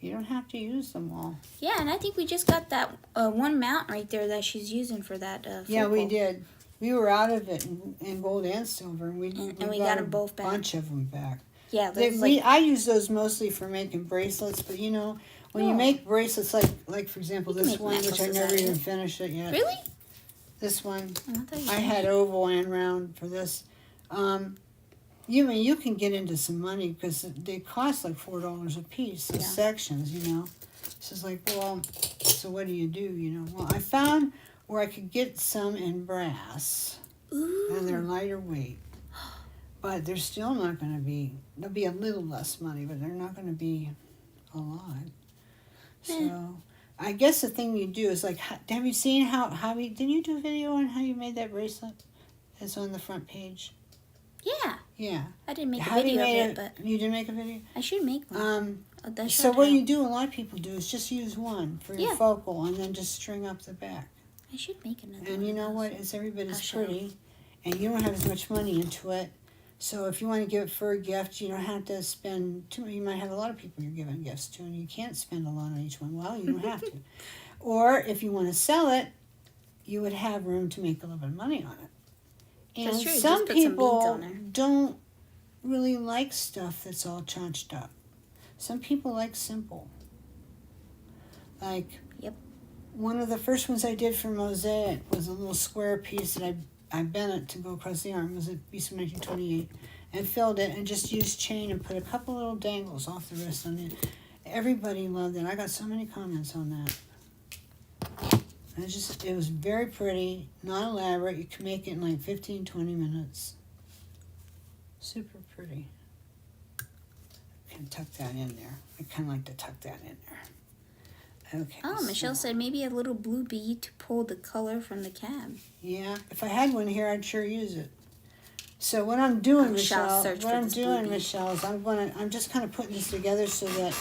You don't have to use them all. Yeah, and I think we just got that one mount right there that she's using for that Yeah, we focal. did. We were out of it in gold and silver, and we we got 'em both back. a bunch of them back. Yeah, that's I use those mostly for making bracelets, but when When you make bracelets, like for example, You can this make one, which I necklaces never out of even it. finished it yet. Really? This one, Oh, I thought you I did. had oval and round for this. You can get into some money because they cost like $4 a piece. The sections, you know. So it's like, well, so what do? You know? Well, I found where I could get some in brass, Ooh. and they're lighter weight. But they're still not going to be. There'll be a little less money, but they're not going to be a lot. So, I guess the thing you do is like, have you seen how didn't you do a video on how you made that bracelet? It's on the front page. Yeah. Yeah. I didn't make a How video of you it, but you didn't make a video? I should make one. So what you do, a lot of people do, is just use one for your Yeah. focal and then just string up the back. I should make another one. And you know of what? those. It's every bit I'll as show. pretty, and you don't have as much money into it. So if you want to give it for a gift, you don't have to spend too much. You might have a lot of people you're giving gifts to, and you can't spend a lot on each one. Well, you don't have to. Or if you want to sell it, you would have room to make a little bit of money on it. And That's true. Just some put some beads people on there. don't really like stuff that's all chaunched up. Some people like simple. Like, Yep. one of the first ones I did for Mosaic was a little square piece that I bent it to go across the arm. It was a piece of 1928. And filled it and just used chain and put a couple little dangles off the wrist on it. Everybody loved it. I got so many comments on that. And it was very pretty, not elaborate. You can make it in like 15, 20 minutes. Super pretty. I can tuck that in there. I kind of like to tuck that in there. Okay. Oh, Michelle said maybe a little blue bead to pull the color from the cab. Yeah, if I had one here, I'd sure use it. So what I'm doing, Michelle, is I'm just kind of putting this together so that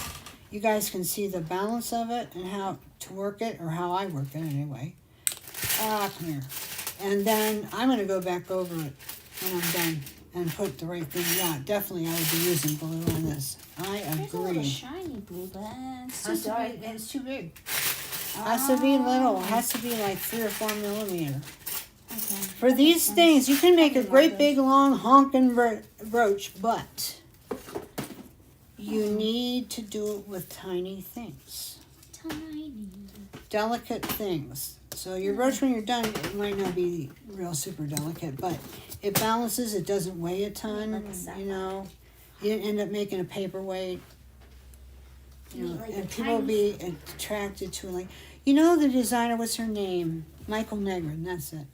you guys can see the balance of it and how to work it, or how I work it anyway. Come here. And then I'm going to go back over it when I'm done and put the right thing. Yeah, definitely I would be using blue on this. I There's a little agree. shiny blue, but it's too dark. It's too big. Has to be little. Has to be like 3 or 4 millimeter. Okay. For these things, you can make a great big long honking brooch, but you need to do it with tiny things, Tiny. delicate things. So your brooch, when you're done, it might not be real super delicate, but it balances. It doesn't weigh a ton. You know, you didn't end up making a paperweight. You know, Like a and people will tiny- be attracted to it. Like, you know, the designer. What's her name? Michael Negrin. That's it.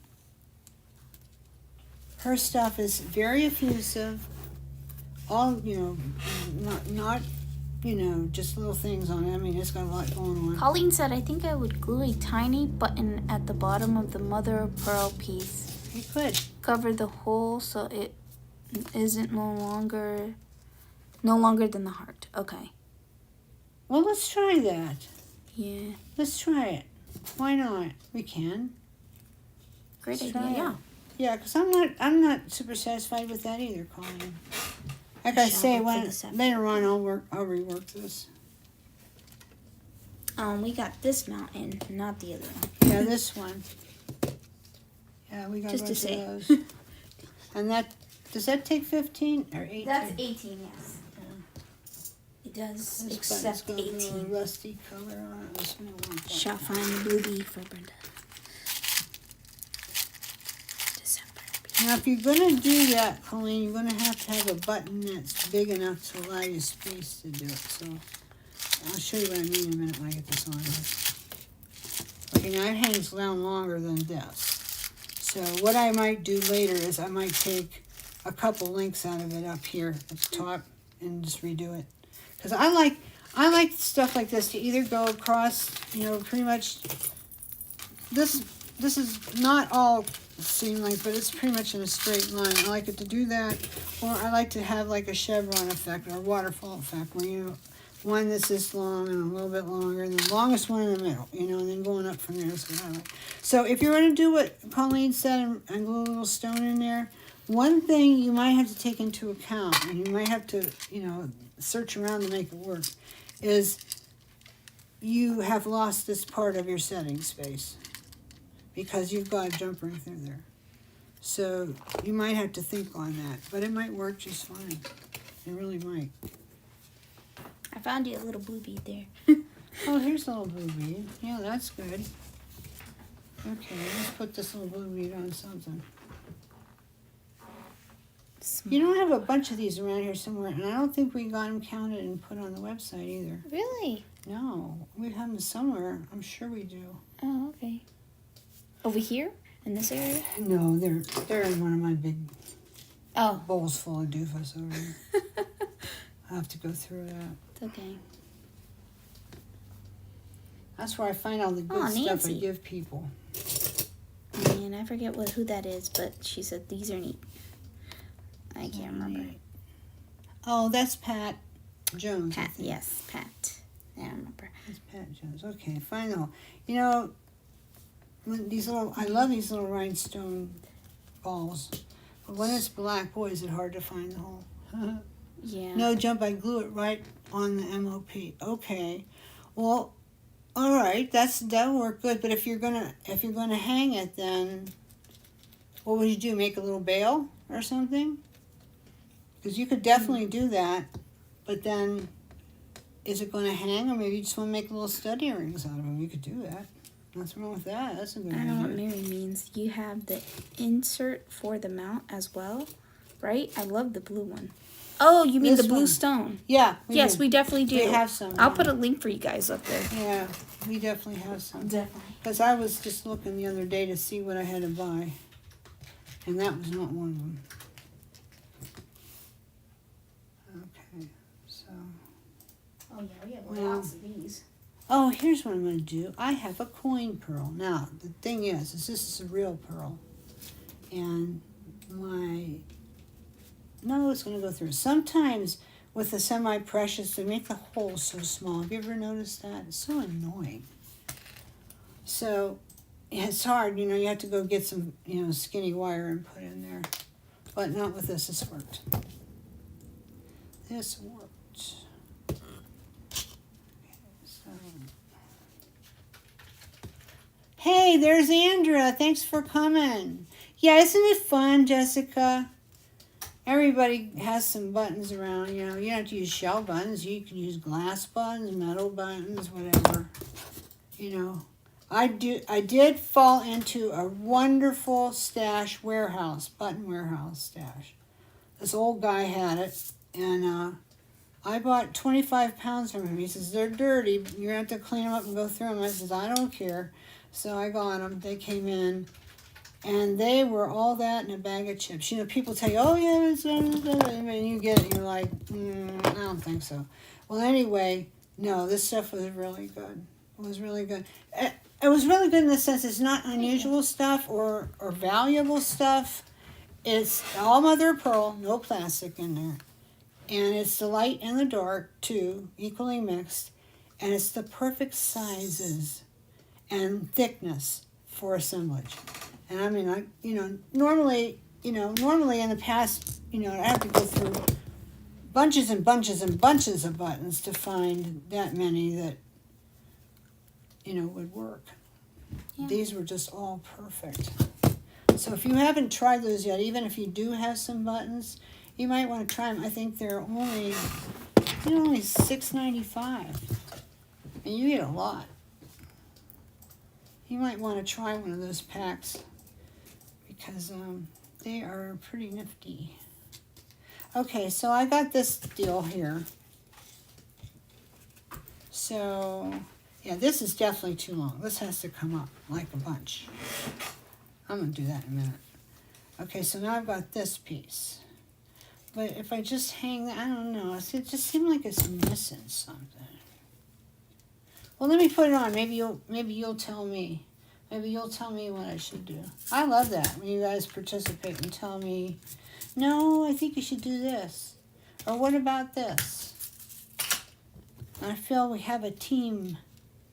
Her stuff is very effusive. All, you know, not you know, just little things on it. I mean, it's got a lot going on. Colleen said, I think I would glue a tiny button at the bottom of the mother of pearl piece. You could. Cover the hole so it isn't no longer than the heart. Okay. Well, let's try that. Yeah. Let's try it. Why not? We can. Great Let's idea. try it. Yeah. Yeah, because I'm not super satisfied with that either, Colleen. Like I say, Shall we when put this up? later on I'll rework this. We got this mountain, not the other one. Yeah, this one. Yeah, we got Just a to bunch say. of those. And does that take 15 or 18? That's 18, yes. It does, This except button's got a little 18. rusty color on it. This one I want that. Shall find the blue bee for Brenda. December. Now, if you're going to do that, Colleen, you're going to have a button that's big enough to allow you space to do it. So I'll show you what I mean in a minute when I get this on here. Okay, now it hangs down longer than this. So what I might do later is I might take a couple links out of it up here at the top and just redo it. Because I like stuff like this to either go across, you know, pretty much. This is not all seam length, but it's pretty much in a straight line. I like it to do that, or I like to have like a chevron effect or a waterfall effect, where you one that's this long and a little bit longer, and the longest one in the middle, you know, and then going up from there is what I like. So if you're going to do what Colleen said and glue a little stone in there, one thing you might have to take into account, and you might have to, you know, search around to make it work, is you have lost this part of your setting space because you've got a jump ring through there. So you might have to think on that, but it might work just fine. It really might. I found you a little blue bead there. Oh, here's a little blue bead. Yeah, that's good. Okay, let's put this little blue bead on something. You don't have a bunch of these around here somewhere, and I don't think we got them counted and put on the website either. Really? No, we have them somewhere. I'm sure we do. Oh, okay. Over here? In this area? No, they're in one of my big Oh. bowls full of doofus over here. I'll have to go through that. It's okay. That's where I find all the good stuff I Nancy. give people. And I forget who that is, but she said these are neat. I can't remember. Oh, that's Pat Jones. I Pat, think. yes, Pat. I remember. That's Pat Jones. Okay, final. You know, I love these little rhinestone balls. But when it's black, boy, is it hard to find the hole. Yeah. No jump, I glue it right on the MOP. Okay. Well, all right, that'll work good. But if you're gonna hang it, then what would you do? Make a little bail or something? Because you could definitely do that. But then, is it going to hang, or maybe you just want to make little stud earrings out of them? You could do that. What's wrong with that? That's a good I idea. don't know what Mary means. You have the insert for the mount as well, right? I love the blue one. Oh, you mean This the blue one. stone? Yeah. Yes, do. we definitely do. We have some. I'll put a link for you guys up there. Yeah, we definitely have some. Definitely. Because I was just looking the other day to see what I had to buy, and that was not one of them. Okay, so. Oh yeah, we have Well, lots of these. Oh, here's what I'm going to do. I have a coin pearl. Now, the thing is this is a real pearl. And no, it's going to go through. Sometimes with the semi-precious, they make the holes so small. Have you ever noticed that? It's so annoying. So, it's hard. You know, you have to go get some, skinny wire and put in there. But not with this. This worked. This worked. Hey, there's Andrea. Thanks for coming. Yeah, isn't it fun, Jessica? Everybody has some buttons around, you don't have to use shell buttons. You can use glass buttons, metal buttons, whatever. I did fall into a wonderful button warehouse stash. This old guy had it, and I bought 25 pounds from him. He says, they're dirty. You're going to have to clean them up and go through them. I says, I don't care. So I got them. They came in, and they were all that in a bag of chips. People tell you, oh, yeah, and you get it, you're like, I don't think so. Well, anyway, no, this stuff was really good. It was really good. It was really good in the sense it's not unusual stuff or valuable stuff. It's all mother of pearl, no plastic in there. And it's the light and the dark, too, equally mixed. And it's the perfect sizes and thickness for assemblage. And I mean, normally in the past, I have to go through bunches and bunches and bunches of buttons to find that many that, would work. Yeah. These were just all perfect. So if you haven't tried those yet, even if you do have some buttons, you might want to try them. I think they're only $6.95, and you get a lot. You might want to try one of those packs because they are pretty nifty. Okay, so I got this deal here. So, yeah, this is definitely too long. This has to come up like a bunch. I'm going to do that in a minute. Okay, so now I've got this piece. But if I just hang that, I don't know. It just seems like it's missing something. Well, let me put it on. Maybe you'll tell me. Maybe you'll tell me what I should do. I love that when you guys participate and tell me, no, I think you should do this. Or what about this? I feel we have a team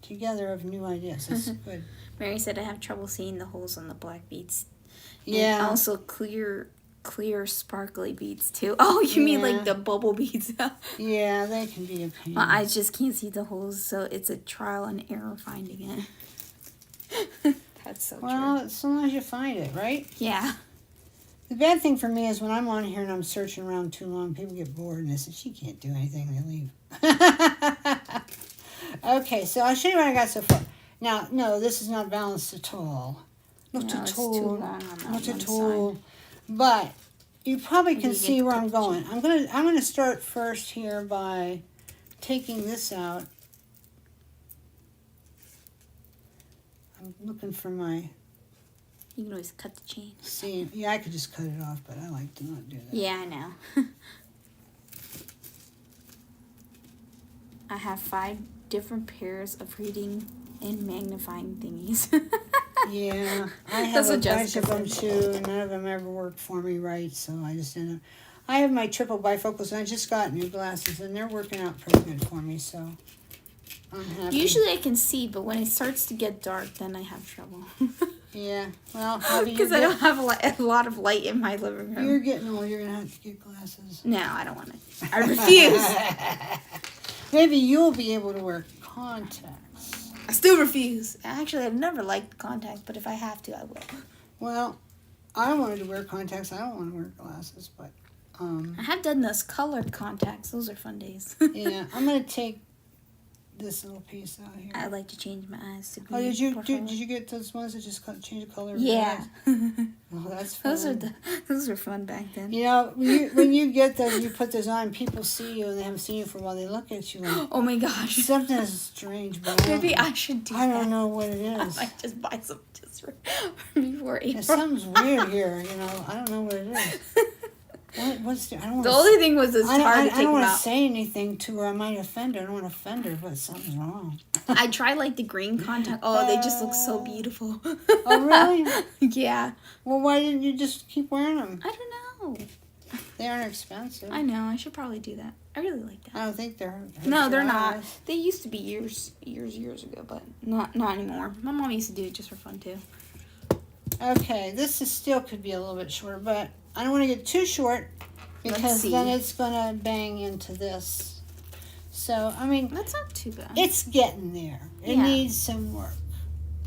together of new ideas. That's good. Mary said I have trouble seeing the holes on the black beads. Yeah. And also clear sparkly beads too. Oh, you mean like the bubble beads? Yeah, they can be a pain. Well, I just can't see the holes, so it's a trial and error finding it. That's so true. Well, as long as you find it, right? Yeah. The bad thing for me is when I'm on here and I'm searching around too long, people get bored and they say, she can't do anything, they leave. Okay, so I'll show you what I got so far. Now, no, this is not balanced at all. Not No, at it's all. too long on that Not one at all. side. But you probably can You see get where to I'm cut going. I'm gonna start first here by taking this out. I'm looking for my You can always cut the chain. seam. Yeah, I could just cut it off, but I like to not do that. Yeah, I know. I have 5 different pairs of reading and magnifying thingies. Yeah, I have That's a what bunch Jessica of them too, and none of them ever worked for me right, so I just end up. I have my triple bifocals, and I just got new glasses, and they're working out pretty good for me, so I'm happy. Usually I can see, but when it starts to get dark, then I have trouble. Yeah, well, Bobby, Because I don't have a lot of light in my living room. You're getting old. You're gonna have to get glasses. No, I don't want to. I refuse. Maybe you'll be able to wear contacts. I still refuse. Actually, I've never liked contacts, but if I have to, I will. Well, I wanted to wear contacts. I don't want to wear glasses, but I have done those colored contacts. Those are fun days. yeah, I'm gonna take this little piece out here. I like to change my eyes to be. Oh, did you portfolio. did you get those ones that just change the color of your Yeah. eyes? Oh, that's fun. Those were fun back then. You know, when you get those, you put those on, people see you and they haven't seen you for a while. They look at you like, Oh my gosh. something is strange, but Maybe I should do I that. don't know what it I is. might just buy some just for before April. Something's weird here, you know. I don't know what it is. What's I don't The wanna, only thing was it's hard to I take don't them want to out. say anything to her. I might offend her. I don't want to offend her, but something's wrong. I tried like the green contact. Oh, they just look so beautiful. Oh, really? Yeah. Well, why didn't you just keep wearing them? I don't know. They aren't expensive. I know. I should probably do that. I really like that. I don't think they're. No, they're for not. eyes. They used to be years ago, but not anymore. My mom used to do it just for fun too. Okay, this is still could be a little bit shorter, but I don't want to get too short Let's because see. then it's gonna bang into this. So I mean, That's not too bad. it's getting there. It Yeah. needs some work.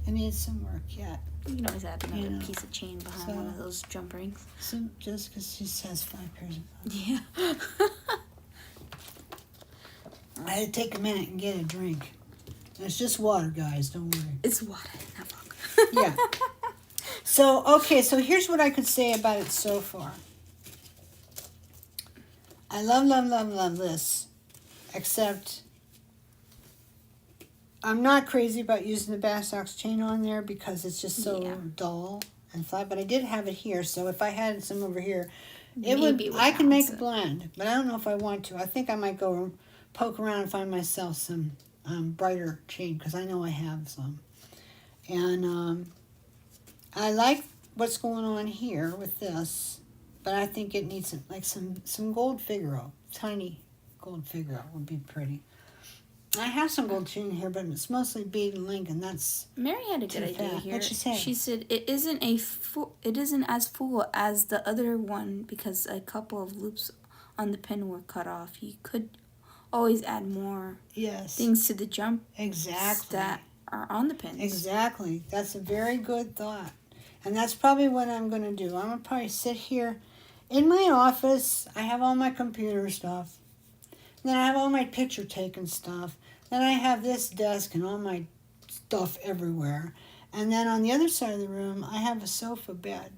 It needs some work yet. You can always add another You know, piece of chain behind so- one of those jump rings. So just because she says 5 pairs of Yeah. I had to take a minute and get a drink. It's just water, guys. Don't worry. It's water, not vodka. Yeah. So, okay, so here's what I could say about it so far. I love this. Except, I'm not crazy about using the bass ox chain on there because it's just so Yeah. dull and flat. But I did have it here, so if I had some over here, Maybe it would I can make balance a it. blend. But I don't know if I want to. I think I might go poke around and find myself some brighter chain because I know I have some. And I like what's going on here with this, but I think it needs like some gold Figaro. Tiny gold Figaro would be pretty. I have some gold chain here, but it's mostly bead and link, and that's Mary had a good Too idea fat. here. What'd she say? She said it isn't it isn't as full as the other one because a couple of loops on the pin were cut off. You could always add more yes, things to the jump exactly. that are on the pins. Exactly. That's a very good thought. And that's probably what I'm going to do. I'm going to probably sit here in my office. I have all my computer stuff. Then I have all my picture taking stuff. Then I have this desk and all my stuff everywhere. And then on the other side of the room, I have a sofa bed.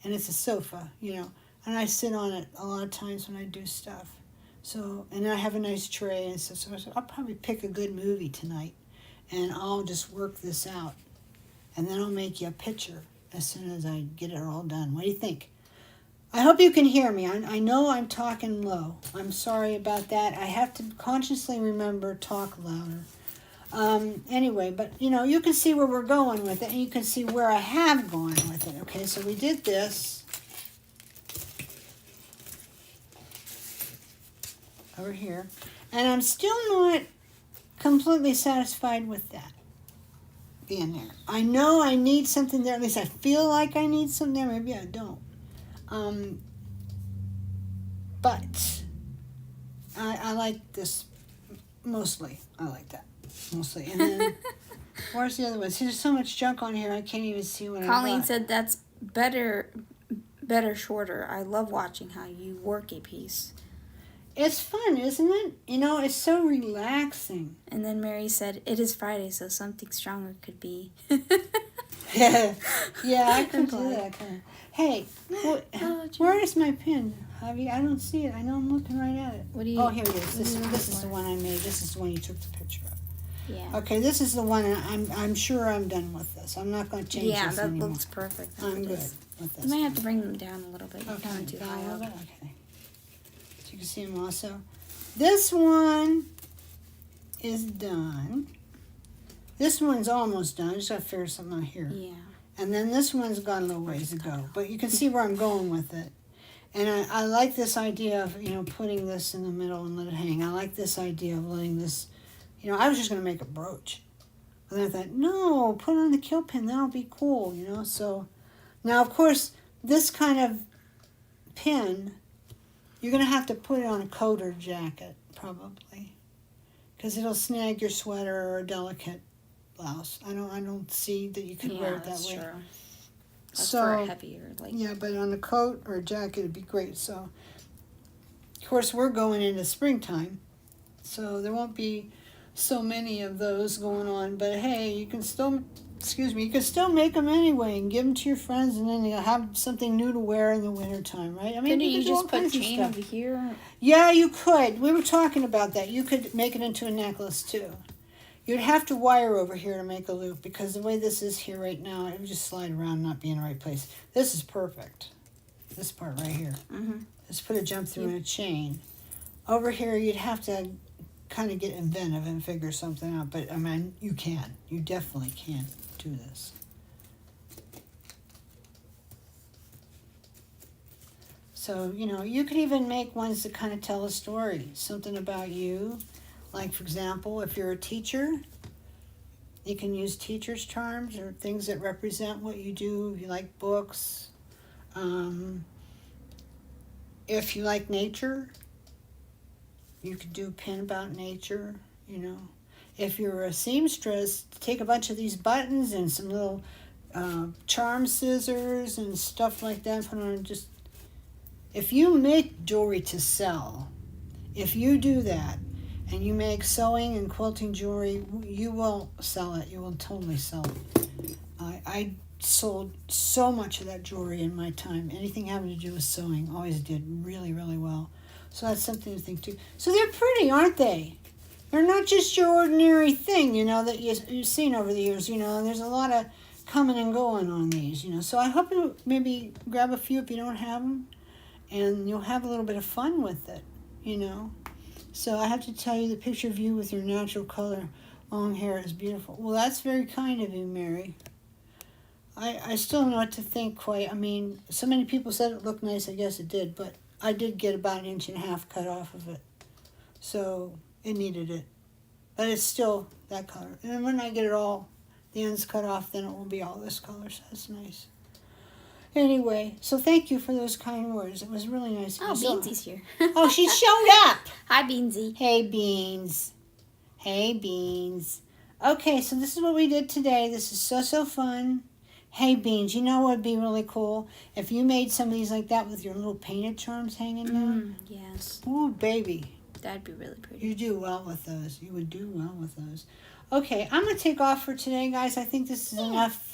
And it's a sofa, you know. And I sit on it a lot of times when I do stuff. So, and I have a nice tray and stuff. So I'll probably pick a good movie tonight. And I'll just work this out. And then I'll make you a picture as soon as I get it all done. What do you think? I hope you can hear me. I know I'm talking low. I'm sorry about that. I have to consciously remember talk louder. Anyway, but you know, you can see where we're going with it, and you can see where I have gone with it. Okay, so we did this. Over here. And I'm still not completely satisfied with that being there. I know I need something there. At least I feel like I need something there. Maybe I don't. But I like this mostly. I like that mostly. And then where's the other one? See, there's so much junk on here. I can't even see what I Colleen got. said that's better shorter. I love watching how you work a piece. It's fun, isn't it? You know, it's so relaxing. And then Mary said, "It is Friday, so something stronger could be." Yeah, I can do that. Hey, where is my pen, Javi? I don't see it. I know I'm looking right at it. What do you? Oh, here it is. This is the one I made. This is the one you took the picture of. Yeah. Okay, this is the one, and I'm sure I'm done with this. I'm not going to change Yeah, this that anymore. looks perfect. I'm good with this. You might have to bring them down a little bit. You're Okay, down too high up. Okay. So you can see them also. This one is done. This one's almost done. I just got to figure something out here. Yeah. And then this one's got a little ways to go. But you can see where I'm going with it. And I like this idea of, you know, putting this in the middle and let it hang. I like this idea of letting this, you know, I was just going to make a brooch. But then I thought, no, put it on the kilt pin. That'll be cool, you know. So now, of course, this kind of pin, you're going to have to put it on a coat or jacket, probably. Because it'll snag your sweater or a delicate blouse. I don't see that you could wear it that way. True. That's So, for a heavier, like. yeah, but on a coat or a jacket, it'd be great. So, of course, we're going into springtime, so there won't be so many of those going on. But hey, you can still, you can still make them anyway and give them to your friends, and then you'll have something new to wear in the wintertime, right? I mean, Couldn't you do all just put kinds of chain stuff. over here? Yeah, you could. We were talking about that. You could make it into a necklace too. You'd have to wire over here to make a loop because the way this is here right now, it would just slide around and not be in the right place. This is perfect. This part right here. Mm-hmm. Just put a jump through and a chain. Over here, you'd have to kind of get inventive and figure something out. But, I mean, you can. You definitely can do this. So, you know, you could even make ones that kind of tell a story. Something about you. Like, for example, if you're a teacher, you can use teacher's charms or things that represent what you do. If you like books. If you like nature, you could do a pin about nature, you know. If you're a seamstress, take a bunch of these buttons and some little charm scissors and stuff like that. Put on just... If you make jewelry to sell, if you do that, and you make sewing and quilting jewelry, you will sell it. You will totally sell it. I sold so much of that jewelry in my time. Anything having to do with sewing always did really, really well. So that's something to think too. So they're pretty, aren't they? They're not just your ordinary thing, you know, that you've seen over the years, you know. And there's a lot of coming and going on these, you know. So I hope you maybe grab a few if you don't have them. And you'll have a little bit of fun with it, you know. So I have to tell you, the picture of you with your natural color, long hair is beautiful. Well, that's very kind of you, Mary. I still don't know what to think quite. I mean, so many people said it looked nice. I guess it did. But I did get about 1.5 inches cut off of it. So it needed it. But it's still that color. And then when I get it all, the ends cut off, then it will be all this color. So that's nice. Anyway, so thank you for those kind words. It was really nice. Oh, Beansy's here. Oh, she showed up. Hi, Beansy. Hey, Beans. Hey, Beans. Okay, so this is what we did today. This is so fun. Hey, Beans, you know what would be really cool? If you made some of these like that with your little painted charms hanging down. Yes. Ooh, baby. That'd be really pretty. You do well with those. You would do well with those. Okay, I'm going to take off for today, guys. I think this is enough